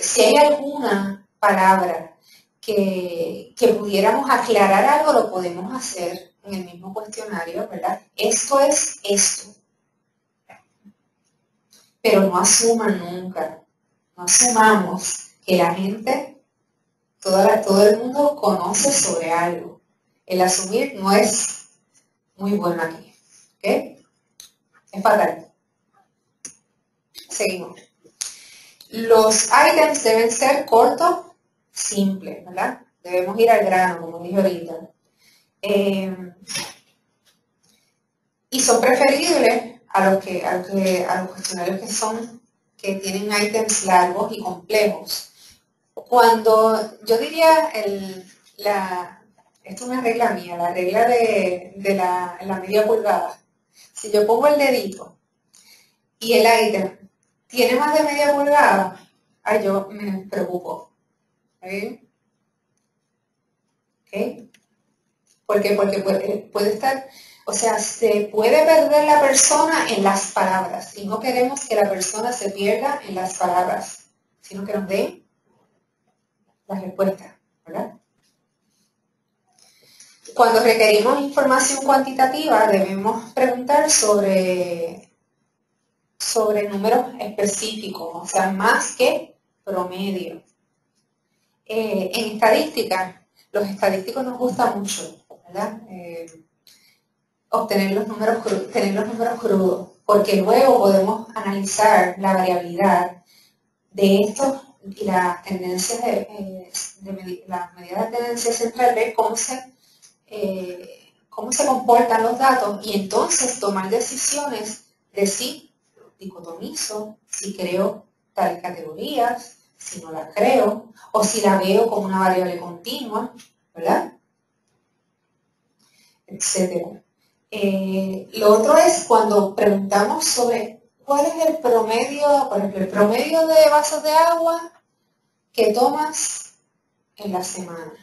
Si hay alguna palabra que pudiéramos aclarar algo, lo podemos hacer en el mismo cuestionario, ¿verdad? Esto es esto. Pero no asuman nunca, no asumamos que la gente, todo el mundo conoce sobre algo. El asumir no es muy bueno aquí, ¿ok? Es fatal. Seguimos. Los items deben ser cortos, simples, ¿verdad? Debemos ir al grano, como dije ahorita. Y Y son preferibles a los cuestionarios que tienen ítems largos y complejos. Cuando yo diría, esto es una regla mía, la regla de la media pulgada. Si yo pongo el dedito y el ítem tiene más de media pulgada, yo me preocupo. ¿Okay? ¿Por qué? Porque puede estar, o sea, se puede perder la persona en las palabras. Y no queremos que la persona se pierda en las palabras, sino que nos dé la respuesta, ¿verdad? Cuando requerimos información cuantitativa, debemos preguntar sobre números específicos, o sea, más que promedio. En estadística, los estadísticos nos gusta mucho, ¿verdad? Tener los números crudos, porque luego podemos analizar la variabilidad de estos y las tendencias las medidas de tendencia central, ver cómo se comportan los datos y entonces tomar decisiones de si dicotomizo, si creo tales categorías, si no la creo, o si la veo como una variable continua, ¿verdad? Etcétera. Lo otro es cuando preguntamos sobre cuál es el promedio, por ejemplo, el promedio de vasos de agua que tomas en la semana.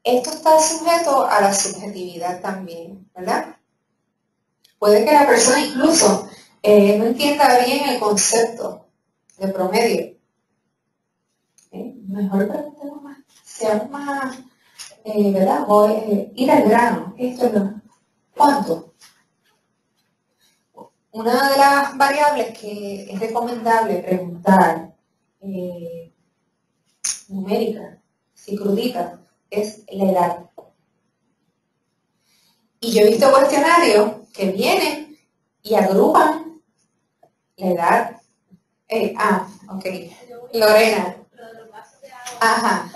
Esto está sujeto a la subjetividad también, ¿verdad? Puede que la persona incluso no entienda bien el concepto de promedio. Mejor preguntemos más, seamos más, ¿verdad? Ir al grano. Esto es ¿cuánto? Una de las variables que es recomendable preguntar numérica, si crudita, es la edad. Y yo he visto cuestionarios que vienen y agrupan la edad. Ok. Lorena. Ajá.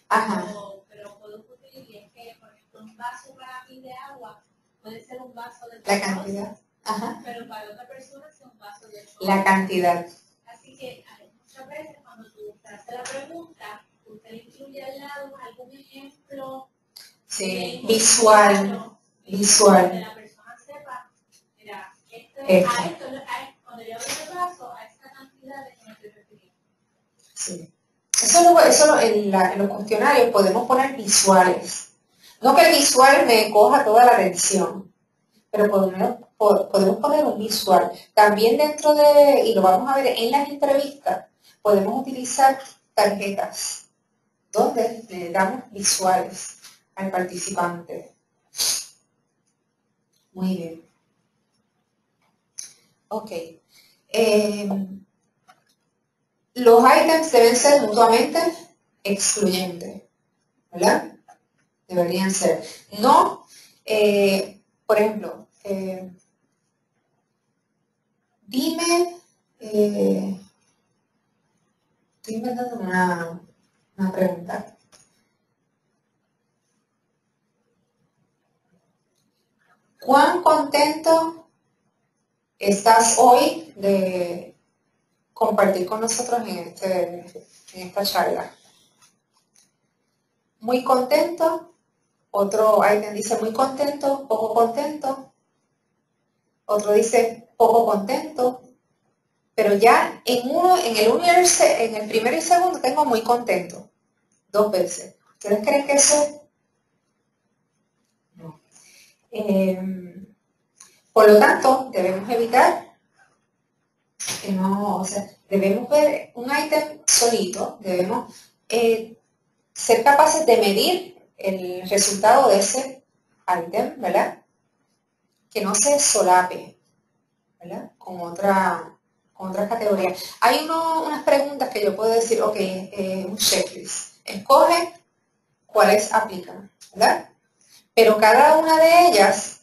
Ajá. Pero puedo sugerir es que, por ejemplo, un vaso para mí de agua puede ser un vaso de la cantidad. Ajá. Pero para otra persona es un vaso de la cantidad. Así que muchas veces cuando tú te haces la pregunta, usted incluye al lado algún ejemplo. Sí, visual. Visual. Que la persona sepa, mira, cuando yo veo el vaso, a esta cantidad de que me estoy refiriendo. Sí. Eso en los cuestionarios podemos poner visuales. No que el visual me coja toda la atención, pero podemos poner un visual. También dentro y lo vamos a ver en las entrevistas, podemos utilizar tarjetas donde le damos visuales al participante. Muy bien. Ok. Los ítems deben ser mutuamente excluyentes, ¿verdad? Deberían ser. No, por ejemplo, dime, estoy inventando una pregunta. ¿Cuán contento estás hoy de compartir con nosotros en esta charla? Muy contento. Otro ítem dice muy contento, poco contento. Otro dice poco contento. Pero ya en el primero y segundo tengo muy contento. 2 veces. ¿Ustedes creen que eso? No. Por lo tanto, debemos evitar que no, o sea, debemos ver un ítem solito, debemos ser capaces de medir el resultado de ese ítem, ¿verdad? Que no se solape, ¿verdad? Con otra categoría. Hay unas preguntas que yo puedo decir, ok, un checklist. Escoge cuáles aplican, ¿verdad? Pero cada una de ellas,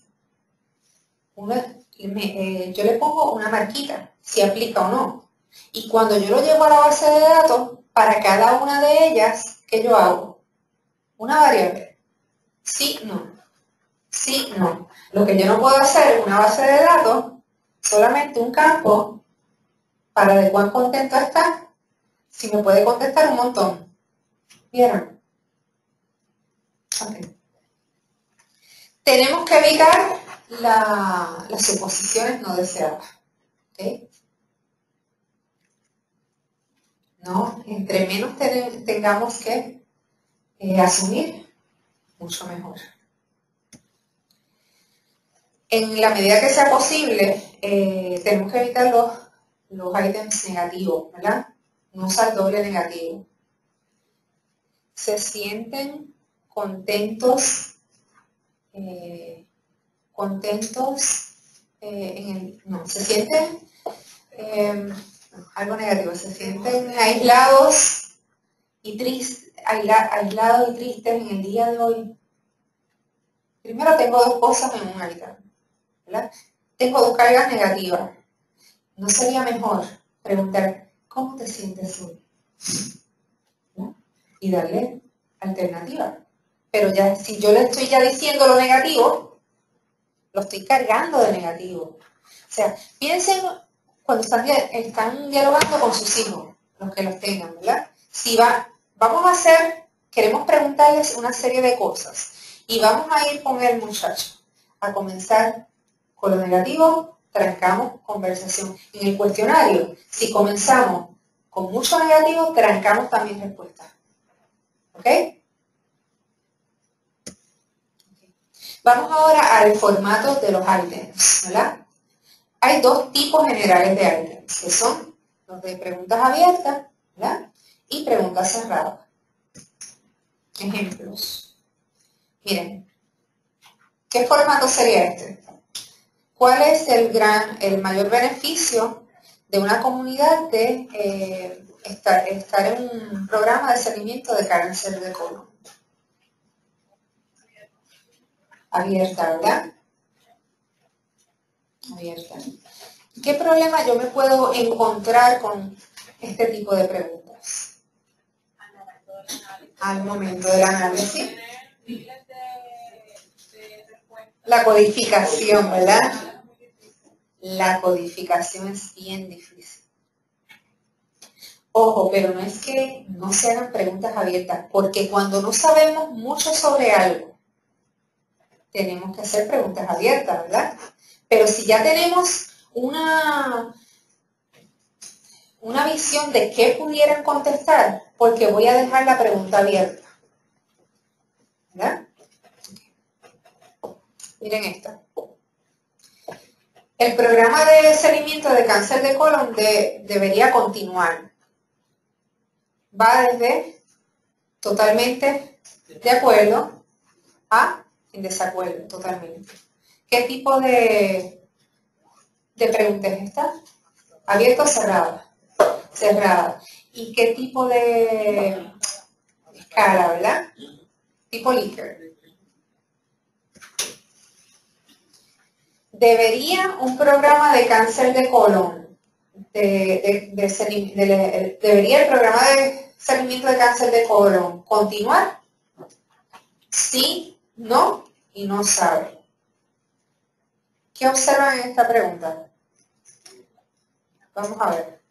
yo le pongo una marquita, si aplica o no. Y cuando yo lo llevo a la base de datos, para cada una de ellas, ¿qué yo hago? Una variable. Sí, no. Sí, no. Lo que yo no puedo hacer es una base de datos, solamente un campo, para de cuán contento está, si me puede contestar un montón. ¿Vieron? Okay. Tenemos que evitar las suposiciones no deseadas. ¿Okay? ¿No? Entre menos tengamos que asumir, mucho mejor. En la medida que sea posible, tenemos que evitar los ítems negativos, ¿verdad? No usar doble negativo. Se sienten contentos, se sienten, algo negativo, se sienten aislados y tristes en el día de hoy. Primero tengo dos cosas en un item, ¿verdad? Tengo dos cargas negativas. ¿No sería mejor preguntar, ¿cómo te sientes hoy? ¿No? Y darle alternativa. Pero ya, si yo le estoy ya diciendo lo negativo, lo estoy cargando de negativo. O sea, piensen cuando están dialogando con sus hijos, los que los tengan, ¿verdad? Queremos preguntarles una serie de cosas y vamos a ir con el muchacho a comenzar con lo negativo, trancamos conversación. En el cuestionario, si comenzamos con mucho negativo, trancamos también respuestas. ¿Ok? Vamos ahora al formato de los ítems, ¿verdad? Hay dos tipos generales de ítems, que son los de preguntas abiertas, ¿verdad? Y preguntas cerradas. Ejemplos. Miren, ¿qué formato sería este? ¿Cuál es el mayor beneficio de una comunidad de estar en un programa de seguimiento de cáncer de colon? Abierta, ¿verdad? Abierta. ¿Qué problema yo me puedo encontrar con este tipo de preguntas? Al momento del análisis. La codificación, ¿verdad? La codificación es bien difícil. Ojo, pero no es que no se hagan preguntas abiertas, porque cuando no sabemos mucho sobre algo, tenemos que hacer preguntas abiertas, ¿verdad? Pero si ya tenemos una visión de qué pudieran contestar, porque voy a dejar la pregunta abierta, ¿verdad? Miren esto. El programa de seguimiento de cáncer de colon debería continuar. Va desde totalmente de acuerdo a en desacuerdo, totalmente. ¿Qué tipo de pregunta es esta? ¿Abierta o cerrada? Cerrada. ¿Y qué tipo de escala, verdad? Tipo Likert. ¿Debería un programa de cáncer de colon, debería el programa de seguimiento de cáncer de colon continuar? Sí, no y no sabe. ¿Qué observan en esta pregunta? Vamos a ver.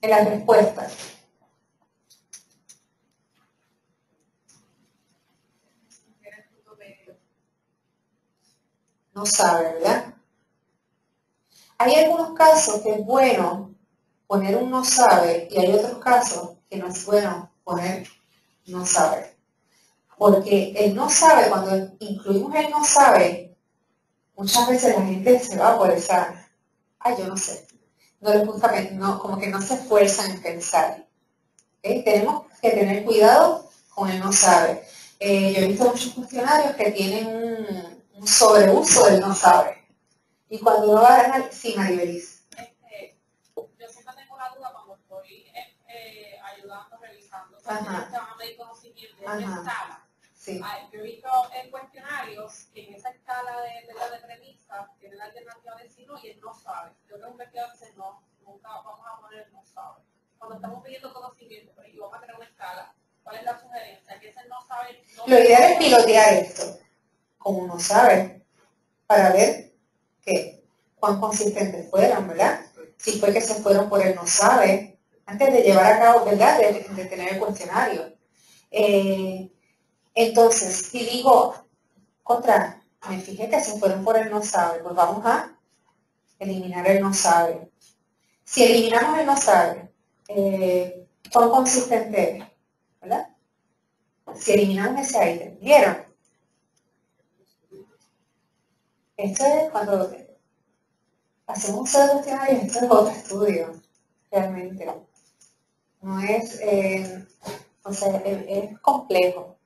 En las respuestas. No sabe, ¿verdad? Hay algunos casos que es bueno poner un no sabe y hay otros casos que no es bueno poner no sabe. Porque el no sabe, cuando incluimos el no sabe, muchas veces la gente se va por esa, yo no sé, no les gusta, como que no se esfuerzan en pensar. ¿Okay? Tenemos que tener cuidado con el no sabe. Yo he visto muchos funcionarios que tienen un sobreuso del no sabe. Y cuando uno va a ganar, sí, Maribeliz. Yo siempre tengo la duda cuando estoy ayudando, revisando, se van a medir conocimiento en una escala. Sí. Yo he visto en cuestionarios que en esa escala de premisas tiene la alternativa de sí no y él no sabe. Yo creo que un investigador dice no, nunca vamos a poner no sabe. Cuando estamos pidiendo conocimiento, pero vamos a crear una escala, ¿cuál es la sugerencia? Que ese no sabe. No lo ideal es pilotear esto. como no sabe, para ver cuán consistentes fueron, ¿verdad? Si fue que se fueron por el no sabe, antes de llevar a cabo, ¿verdad? De tener el cuestionario. Entonces, si digo, me fijé que se fueron por el no sabe, pues vamos a eliminar el no sabe. Si eliminamos el no sabe, ¿cuán consistente es? ¿Verdad? Si eliminamos ese ítem, ¿vieron? Esto es cuando hacemos un solo cuestionario, esto es otro estudio, realmente. No es, es complejo,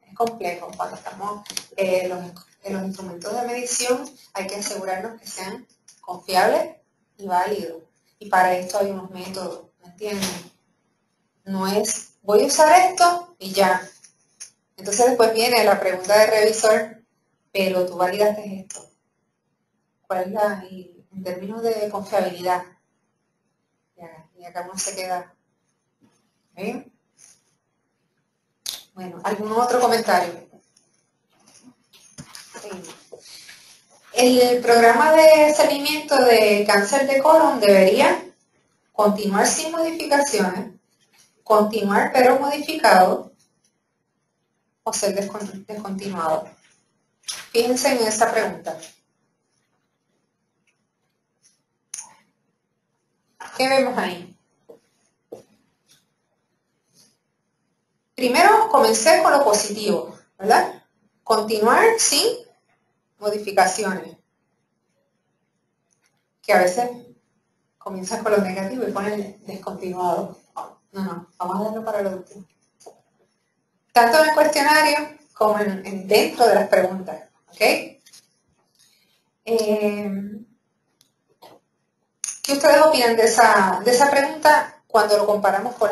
Cuando estamos en los instrumentos de medición hay que asegurarnos que sean confiables y válidos. Y para esto hay unos métodos, ¿me entienden? No es, voy a usar esto y ya. Entonces después viene la pregunta de revisor, pero tú validaste esto. ¿Cuál es en términos de confiabilidad? Y acá uno se queda. ¿Ven? Bueno, ¿algún otro comentario? Sí. El programa de seguimiento de cáncer de colon debería continuar sin modificaciones, continuar pero modificado o ser descontinuado. Fíjense en esa pregunta. ¿Qué vemos ahí? Primero comencé con lo positivo, ¿verdad? Continuar sin modificaciones. Que a veces comienzas con lo negativo y pones descontinuado. No, vamos a darlo para lo último. Tanto en el cuestionario como dentro de las preguntas. ¿Ok? ¿Qué ustedes opinan de esa pregunta cuando lo comparamos con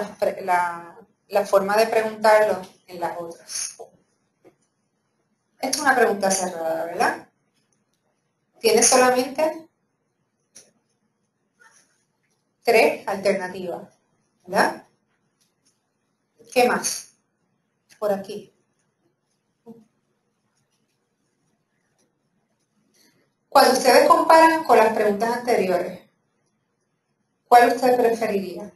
la forma de preguntarlo en las otras? Esta es una pregunta cerrada, ¿verdad? Tiene solamente 3 alternativas, ¿verdad? ¿Qué más? Por aquí. Cuando ustedes comparan con las preguntas anteriores, ¿cuál usted preferiría?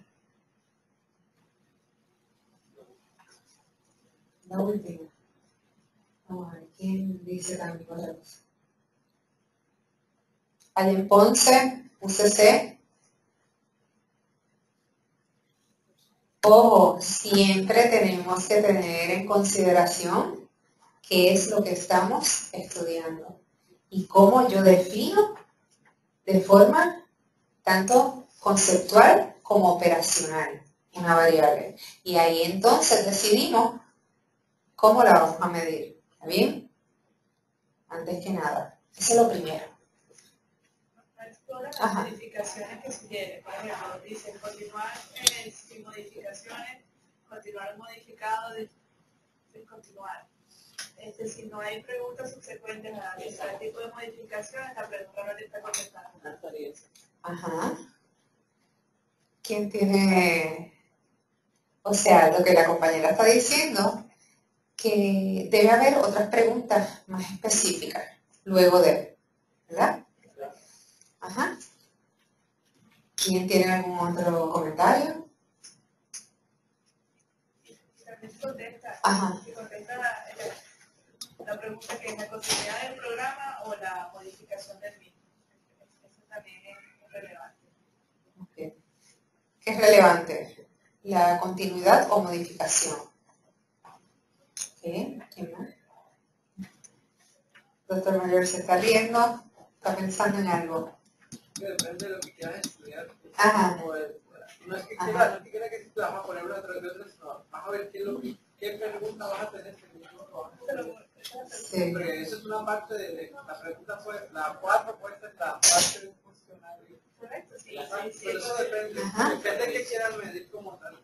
La última. Vamos a ver, ¿quién dice también otra cosa? Allá en Ponce, UCC. Ojo, siempre tenemos que tener en consideración qué es lo que estamos estudiando y cómo yo defino de forma tanto conceptual como operacional una variable. Y ahí entonces decidimos cómo la vamos a medir. ¿Está bien? Antes que nada. Eso es lo primero. Las modificaciones que sugiere, por ejemplo, dice continuar sin modificaciones, continuar modificado, descontinuar. Si no hay preguntas subsecuentes a analizar el tipo de modificaciones, la pregunta no le está contestando. Ajá. ¿Quién tiene? O sea, lo que la compañera está diciendo, que debe haber otras preguntas más específicas luego de, ¿verdad? Ajá. ¿Quién tiene algún otro comentario? Ajá. La pregunta que es la continuidad del programa o la modificación del mismo. Eso también es relevante. Okay. ¿Qué es relevante? ¿La continuidad o modificación? ¿Qué más? Doctor Mayor se está riendo, está pensando en algo. Depende de lo que quieras estudiar. Ajá. No es que quiera que te vas a poner una tras de otra, sino vas a ver qué pregunta vas a tener. Sí. Porque eso es una parte de la pregunta, pues, la 4 puesta en la parte del cuestionario. Correcto, sí. Pero eso depende de qué quieran medir como tal.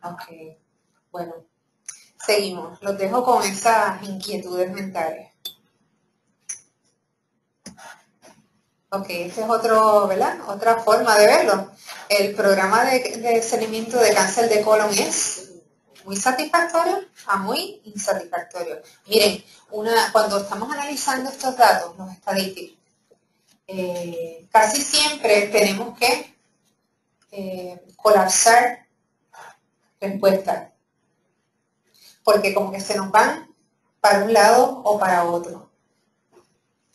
Ok. Bueno, seguimos. Los dejo con esas inquietudes mentales. Ok, este es otro, ¿verdad? Otra forma de verlo. El programa de seguimiento de cáncer de colon es muy satisfactorio a muy insatisfactorio. Miren, cuando estamos analizando estos datos, los estadísticos, casi siempre tenemos que colapsar respuestas, porque como que se nos van para un lado o para otro.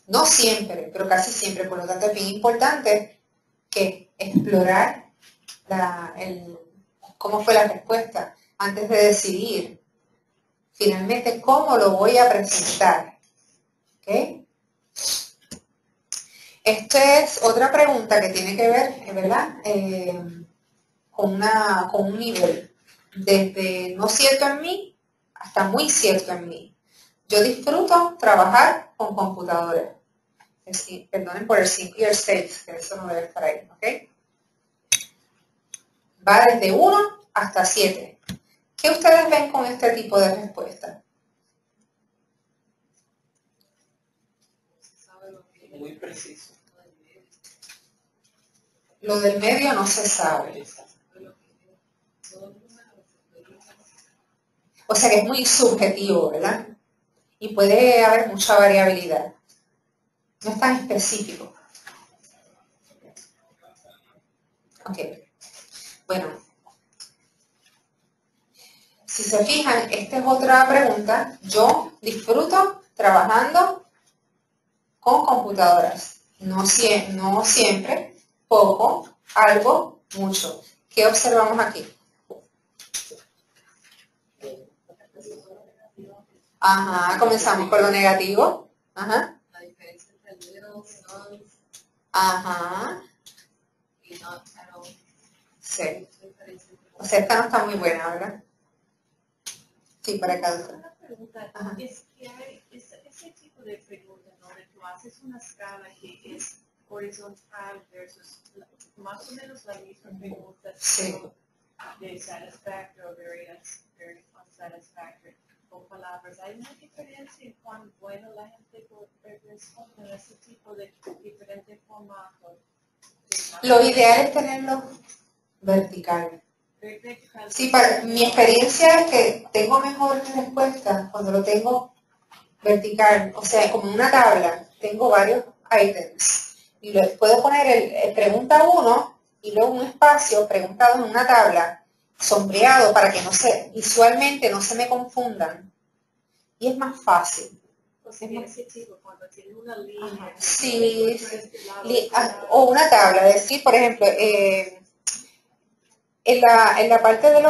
No siempre, pero casi siempre. Por lo tanto, es bien importante que explorar cómo fue la respuesta antes de decidir finalmente cómo lo voy a presentar. ¿Okay? Esta es otra pregunta que tiene que ver, ¿verdad? Con un nivel, desde no cierto en mí hasta muy cierto en mí. Yo disfruto trabajar con computadoras. Perdonen por el simpler state, que eso no debe estar ahí, ¿ok? Va desde 1 hasta 7. ¿Qué ustedes ven con este tipo de respuesta? Muy preciso. Lo del medio no se sabe. O sea que es muy subjetivo, ¿verdad? Y puede haber mucha variabilidad. No es tan específico. Ok. Bueno. Si se fijan, esta es otra pregunta. Yo disfruto trabajando con computadoras. No siempre, poco, algo, mucho. ¿Qué observamos aquí? Ajá, comenzamos con lo negativo. Ajá. La diferencia entre little, some, ajá. y not at all. Sí. O sea, esta no está muy buena, ¿verdad? Sí, para cada uno. Una pregunta, es que hay ese tipo de preguntas donde tú haces una escala que es horizontal versus más o menos la misma pregunta de satisfactory o very unsatisfactory con palabras. ¿Hay una diferencia en cuán bueno la gente responde en ese tipo de diferentes formatos? Lo ideal es tenerlo vertical. Sí, mi experiencia es que tengo mejores respuestas cuando lo tengo vertical, o sea, como una tabla, tengo varios ítems y puedo poner el pregunta 1 y luego un espacio, pregunta 2 en una tabla, sombreado para que visualmente no se me confundan y es más fácil. Cuando tiene una línea. Sí, o una tabla, decir, por ejemplo, en la parte de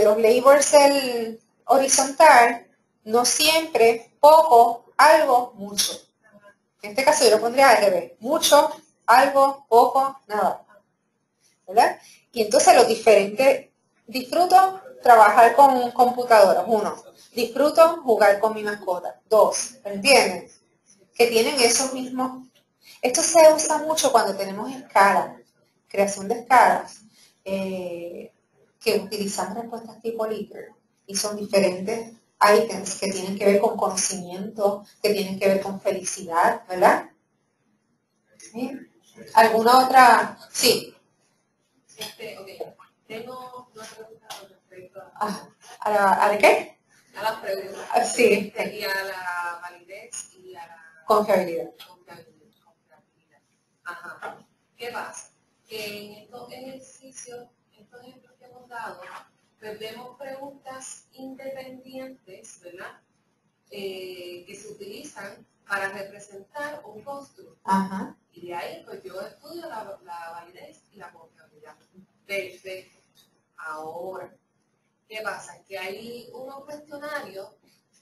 los labels horizontal, no siempre, poco, algo, mucho. En este caso yo lo pondría al revés. Mucho, algo, poco, nada. ¿Verdad? Y entonces los diferentes, disfruto trabajar con computadoras. 1, disfruto jugar con mi mascota. 2, ¿entienden? Que tienen esos mismos. Esto se usa mucho cuando tenemos escalas, creación de escalas. Que utilizamos respuestas tipo Likert y son diferentes ítems que tienen que ver con conocimiento, que tienen que ver con felicidad, ¿verdad? ¿Sí? ¿Alguna otra? Sí. Okay. Tengo una pregunta respecto ¿A la qué? A las preguntas. Sí. Y a la validez y a la confiabilidad. Ajá. ¿Qué pasa? Que en estos ejercicios, estos ejemplos que hemos dado, pues vemos preguntas independientes, ¿verdad? Que se utilizan para representar un constructo. Ajá. Y de ahí, pues yo estudio la validez y la confiabilidad. Perfecto. Ahora, ¿qué pasa? Que hay unos cuestionarios,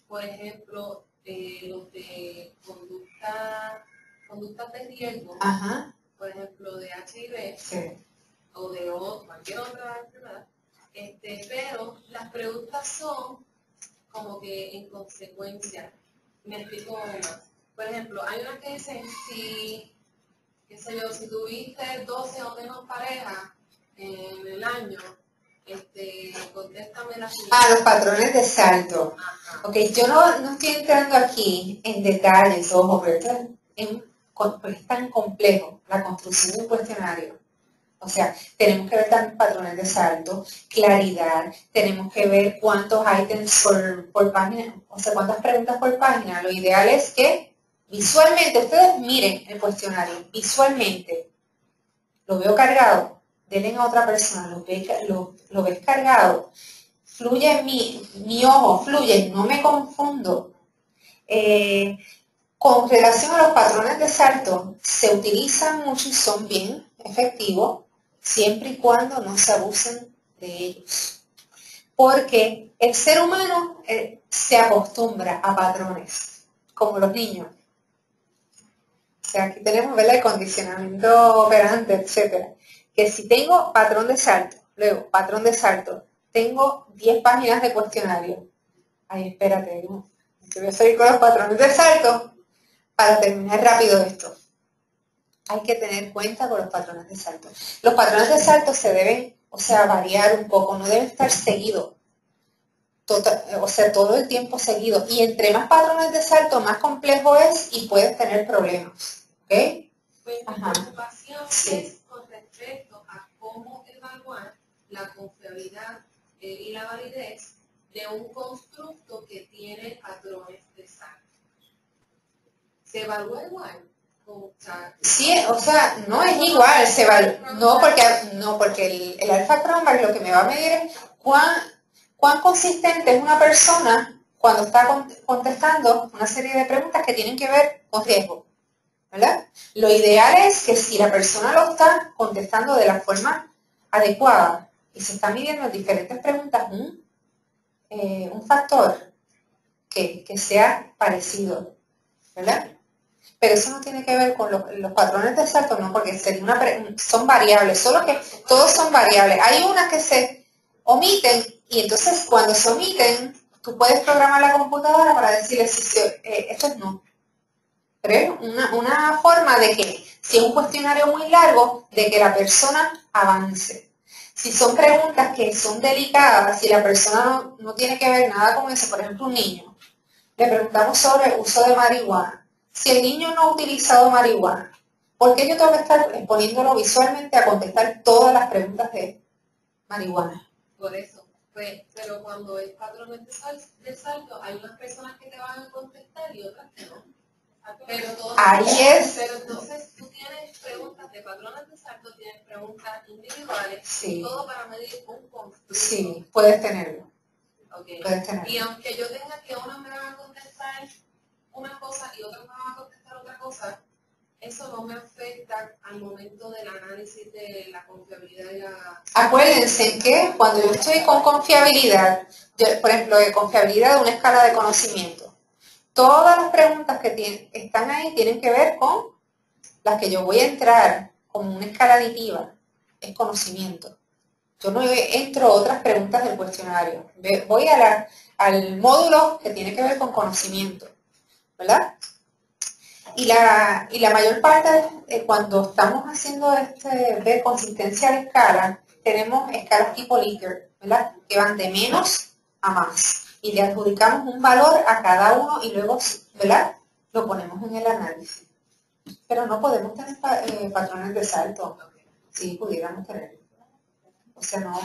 por ejemplo, los de conductas de riesgo. Ajá. Por ejemplo, de HIV o de cualquier otra enfermedad, pero las preguntas son como que en consecuencia. Me explico más. Por ejemplo, hay una que dice si tuviste 12 o menos parejas en el año, contéstame la siguiente. Los patrones de saldo. Ok, yo no estoy entrando aquí en detalles, ojo, pero es tan complejo la construcción de un cuestionario O sea, tenemos que ver también patrones de salto, claridad, tenemos que ver cuántos ítems por página, o sea, cuántas preguntas por página. Lo ideal es que visualmente, ustedes miren el cuestionario, visualmente, lo veo cargado, denle a otra persona, lo ves cargado, fluye mi ojo, fluye, no me confundo. Con relación a los patrones de salto, se utilizan mucho y son bien efectivos, siempre y cuando no se abusen de ellos. Porque el ser humano se acostumbra a patrones, como los niños. O sea, aquí tenemos, ¿verdad?, el condicionamiento operante, etcétera. Que si tengo patrón de salto, luego patrón de salto, tengo 10 páginas de cuestionario. Ay, espérate, ¿no? Yo voy a seguir con los patrones de salto para terminar rápido esto. Hay que tener cuenta con los patrones de salto. Los patrones de salto se deben, o sea, variar un poco, no deben estar seguidos. Todo el tiempo seguido. Y entre más patrones de salto, más complejo es y puedes tener problemas. ¿Ok? Pues mi preocupación es con respecto a cómo evaluar la confiabilidad y la validez de un constructo que tiene patrones de salto. ¿Se evalúa igual? Sí, o sea, no es igual, se evalúa. No, porque el Alpha Cronbach lo que me va a medir es cuán consistente es una persona cuando está contestando una serie de preguntas que tienen que ver con riesgo, ¿verdad? Lo ideal es que si la persona lo está contestando de la forma adecuada y se está midiendo en diferentes preguntas un factor que sea parecido, ¿verdad? Pero eso no tiene que ver con los patrones de salto, no, porque son variables, solo que todos son variables. Hay unas que se omiten y entonces cuando se omiten, tú puedes programar la computadora para decirle esto es no. Pero es una forma de que, si es un cuestionario muy largo, de que la persona avance. Si son preguntas que son delicadas, si la persona no tiene que ver nada con eso, por ejemplo un niño, le preguntamos sobre uso de marihuana. Si el niño no ha utilizado marihuana, ¿por qué yo tengo que estar exponiéndolo visualmente a contestar todas las preguntas de marihuana? Por eso, pues, pero cuando es patrones de salto, hay unas personas que te van a contestar y otras que no. Pero pero entonces tú tienes preguntas de patrones de salto, tienes preguntas individuales, sí. Todo para medir un constructo. Sí, puedes tenerlo. Okay. Puedes tenerlo. Y aunque yo tenga que una me van a contestar una cosa y otra me van a contestar otra cosa, eso no me afecta al momento del análisis de la confiabilidad y la... Acuérdense que cuando yo estoy con confiabilidad, por ejemplo, de confiabilidad de una escala de conocimiento, todas las preguntas que están ahí tienen que ver con las que yo voy a entrar como una escala aditiva, es conocimiento. Yo no entro a otras preguntas del cuestionario. Voy al módulo que tiene que ver con conocimiento, ¿verdad? Y la mayor parte, cuando estamos haciendo ver consistencia de escala, tenemos escalas tipo Likert, ¿verdad? Que van de menos a más. Y le adjudicamos un valor a cada uno y luego, ¿verdad?, lo ponemos en el análisis. Pero no podemos tener patrones de salto. Sí, pudiéramos tener. O sea, no.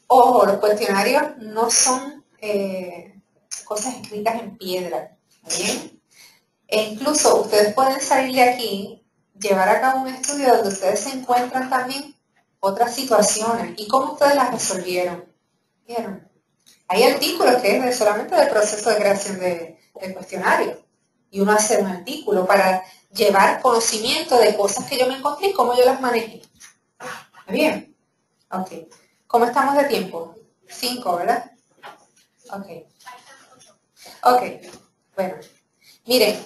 Ojo, los cuestionarios no son cosas escritas en piedra. ¿Bien? E incluso ustedes pueden salir de aquí, llevar a cabo un estudio donde ustedes se encuentran también otras situaciones y cómo ustedes las resolvieron. ¿Vieron? Hay artículos que es solamente del proceso de creación de cuestionarios. Y uno hace un artículo para llevar conocimiento de cosas que yo me encontré y cómo yo las manejé. ¿Está bien? Ok. ¿Cómo estamos de tiempo? 5, ¿verdad? Ok. Ok. Bueno. Miren,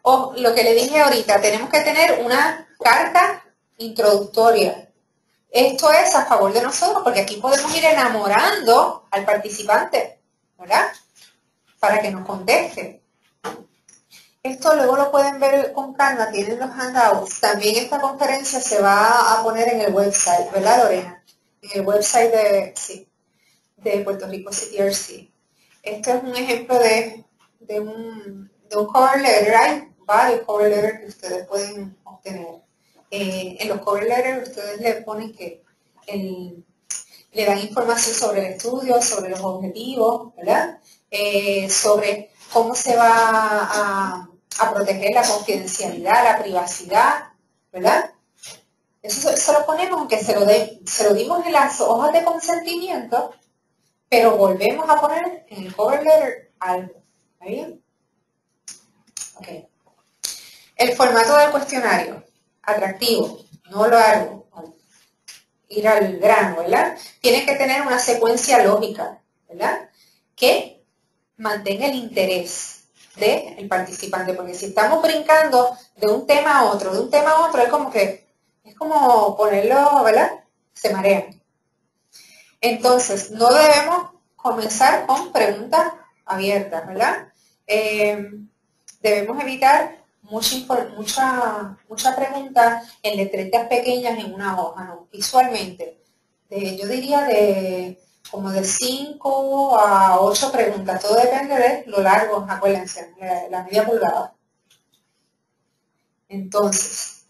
lo que le dije ahorita, tenemos que tener una carta introductoria. Esto es a favor de nosotros, porque aquí podemos ir enamorando al participante, ¿verdad? Para que nos conteste. Esto luego lo pueden ver con calma, tienen los handouts. También esta conferencia se va a poner en el website, ¿verdad, Lorena? En el website de Puerto Rico CTRC. Esto es un ejemplo de un cover letter. Hay varios cover letters que ustedes pueden obtener. En los cover letters ustedes le ponen que le dan información sobre el estudio, sobre los objetivos, ¿verdad? Sobre cómo se va a proteger la confidencialidad, la privacidad, ¿verdad? Eso se lo ponemos, aunque se lo dimos en las hojas de consentimiento, pero volvemos a poner en el cover letter algo. ¿Está bien? Ok. El formato del cuestionario, atractivo, no largo, ir al grano, ¿verdad? Tiene que tener una secuencia lógica, ¿verdad? Que mantenga el interés del participante, porque si estamos brincando de un tema a otro, es como ponerlo, ¿verdad? Se marean. Entonces, no debemos comenzar con preguntas abiertas, ¿verdad? Debemos evitar mucha pregunta en letretas pequeñas en una hoja, ¿no? Visualmente. Yo diría como de 5 a 8 preguntas. Todo depende de lo largo, acuérdense, la media pulgada. Entonces,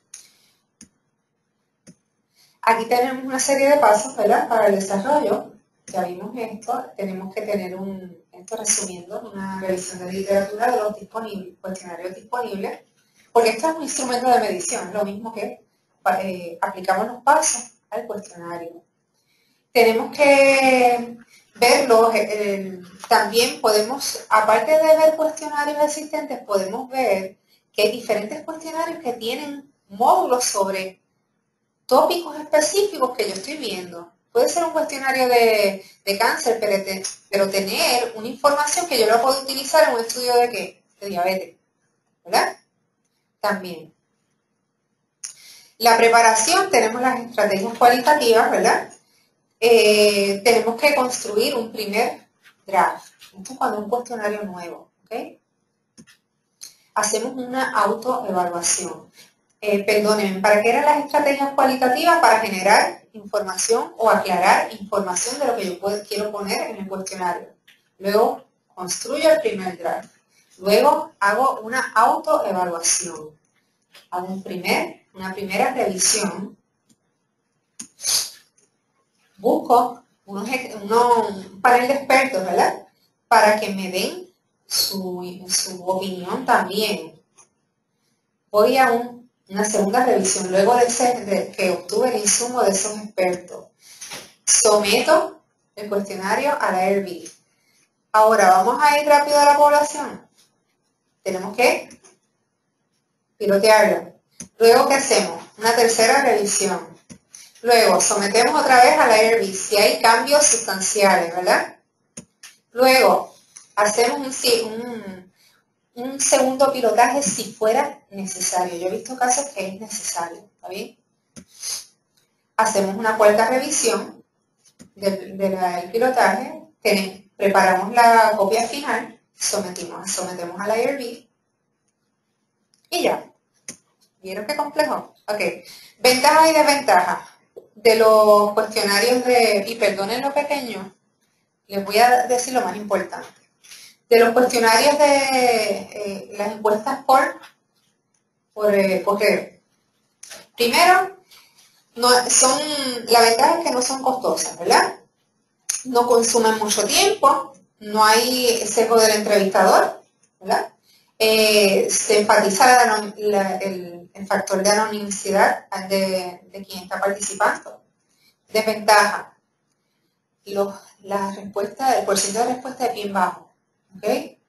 aquí tenemos una serie de pasos, ¿verdad? Para el desarrollo. Ya vimos esto. Tenemos que tener esto resumiendo, una revisión de literatura de los cuestionarios disponibles, porque esto es un instrumento de medición, es lo mismo que aplicamos los pasos al cuestionario. Tenemos que verlos, también podemos, aparte de ver cuestionarios existentes, podemos ver que hay diferentes cuestionarios que tienen módulos sobre tópicos específicos que yo estoy viendo. Puede ser un cuestionario de cáncer, pero tener una información que yo la puedo utilizar en un estudio de ¿qué? De diabetes, ¿verdad? También. La preparación, tenemos las estrategias cualitativas, ¿verdad? Tenemos que construir un primer draft. Esto es cuando es un cuestionario nuevo, ¿ok? Hacemos una autoevaluación. Perdónenme, ¿para qué eran las estrategias cualitativas? Para generar información o aclarar información de lo que yo quiero poner en el cuestionario. Luego construyo el primer draft. Luego hago una autoevaluación. Hago una primera revisión. Busco un panel de expertos, ¿verdad? Para que me den su opinión también. Voy a una segunda revisión, luego de que obtuve el insumo de esos expertos. Someto el cuestionario a la IRB. Ahora, ¿vamos a ir rápido a la población? Tenemos que pilotearlo. Luego, ¿qué hacemos? Una tercera revisión. Luego, sometemos otra vez a la IRB si hay cambios sustanciales, ¿verdad? Luego, hacemos un segundo pilotaje si fuera necesario. Yo he visto casos que es necesario, ¿está bien? Hacemos una cuarta revisión del pilotaje, preparamos la copia final, sometemos a la IRB y ya. ¿Vieron qué complejo? Ok. Ventajas y desventajas de los cuestionarios y perdonen lo pequeño, les voy a decir lo más importante. De los cuestionarios de las encuestas por correo. Primero, la ventaja es que no son costosas, ¿verdad? No consumen mucho tiempo, no hay sesgo del entrevistador, ¿verdad? Se enfatiza el factor de anonimidad de quien está participando. Desventaja, el porcentaje de respuesta es bien bajo. ¿Okay?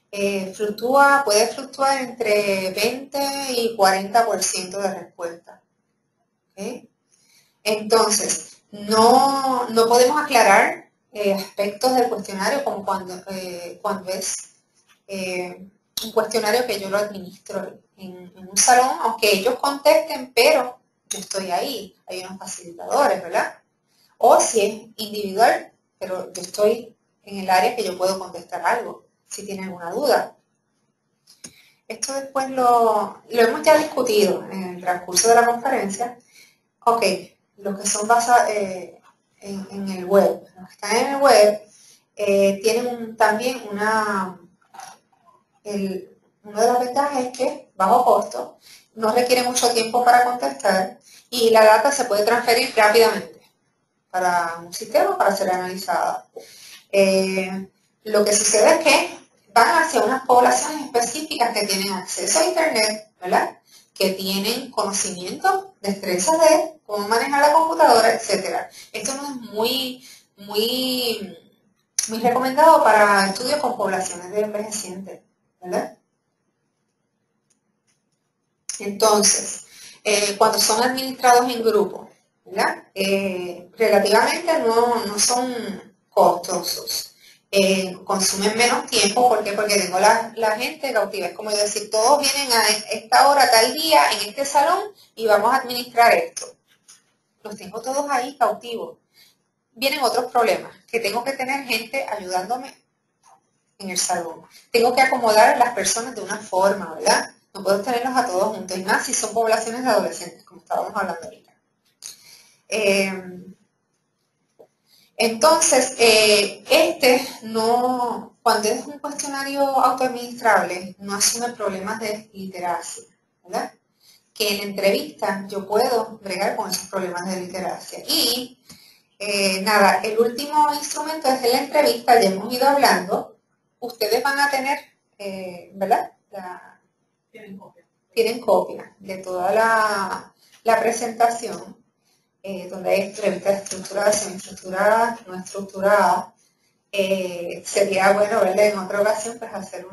Puede fluctuar entre 20 y 40% de respuesta. ¿Okay? Entonces, no podemos aclarar aspectos del cuestionario como cuando es un cuestionario que yo lo administro en un salón, aunque ellos contesten, pero yo estoy ahí, hay unos facilitadores, ¿verdad? O si es individual, pero yo estoy en el área que yo puedo contestar algo, si tiene alguna duda. Esto después lo hemos ya discutido en el transcurso de la conferencia. Ok, los que son basados en el web, los que están en el web tienen también Una de las ventajas es que bajo costo, no requiere mucho tiempo para contestar y la data se puede transferir rápidamente para un sistema para ser analizada. Lo que sucede es que van hacia unas poblaciones específicas que tienen acceso a Internet, ¿verdad? Que tienen conocimiento, destrezas de cómo manejar la computadora, etc. Esto no es muy recomendado para estudios con poblaciones de envejecientes, ¿verdad? Entonces, cuando son administrados en grupo, ¿verdad? Relativamente no son costosos. Consumen menos tiempo, ¿por qué? Porque tengo la gente cautiva. Es como decir, todos vienen a esta hora, tal día, en este salón y vamos a administrar esto. Los tengo todos ahí cautivos. Vienen otros problemas, que tengo que tener gente ayudándome en el salón. Tengo que acomodar a las personas de una forma, ¿verdad? No puedo tenerlos a todos juntos, y más si son poblaciones de adolescentes, como estábamos hablando ahorita. Entonces, cuando es un cuestionario autoadministrable, no asume problemas de literacia, ¿verdad? Que en la entrevista yo puedo bregar con esos problemas de literacia. Y nada, el último instrumento es de la entrevista, ya hemos ido hablando. Ustedes van a tener, ¿verdad? Tienen copia de toda la presentación, donde hay entrevistas estructuradas, semiestructuradas, no estructuradas. Sería bueno verle en otra ocasión, pues hacer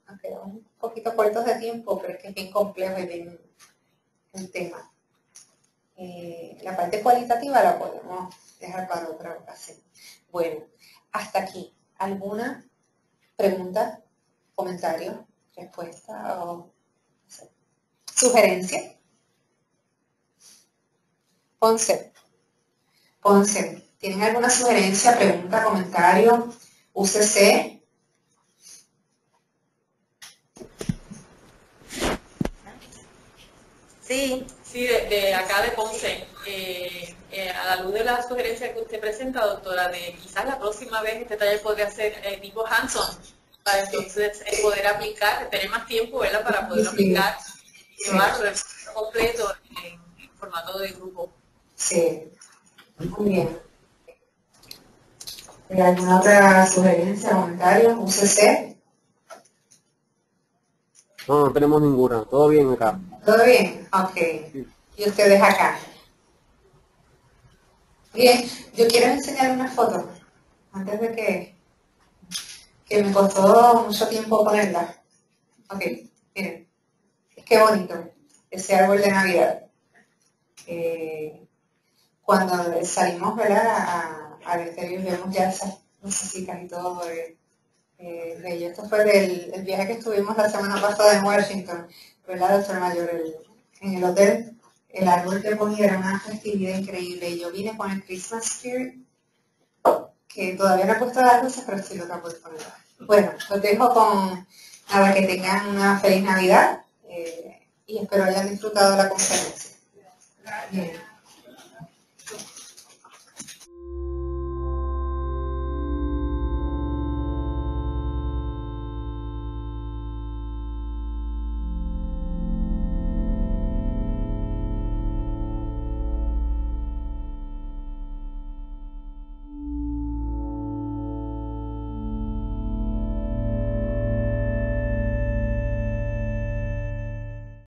aunque un poquito cortos de tiempo, pero es que es bien complejo y bien el tema. La parte cualitativa la podemos dejar para otra ocasión. Bueno, hasta aquí. ¿Alguna pregunta, comentario, respuesta o sugerencia? Ponce, ¿tienen alguna sugerencia, pregunta, comentario? UCC. Sí. Sí, de acá de Ponce, a la luz de la sugerencia que usted presenta, doctora, de quizás la próxima vez este taller podría ser tipo hands-on, para entonces poder aplicar, tener más tiempo, ¿verdad?, para poder aplicar y llevarlo completo en formato de grupo. Sí, muy bien. ¿Alguna otra sugerencia, comentario? UCC. No tenemos ninguna. Todo bien acá. ¿Todo bien? Ok. ¿Y ustedes acá? Bien, yo quiero enseñar una foto, antes de que me costó mucho tiempo ponerla. Ok, miren. Qué bonito, ese árbol de Navidad. Cuando salimos, ¿verdad?, al exterior vemos ya esas lucecitas y todo bello. Esto fue del viaje que estuvimos la semana pasada en Washington, ¿verdad, doctor Mayor? En el hotel, el árbol que ponía era una festividad increíble. Y yo vine con el Christmas Spirit, que todavía no he puesto las luces, pero sí lo que he puesto. Bueno, los dejo con nada, que tengan una feliz Navidad y espero hayan disfrutado de la conferencia. Bien.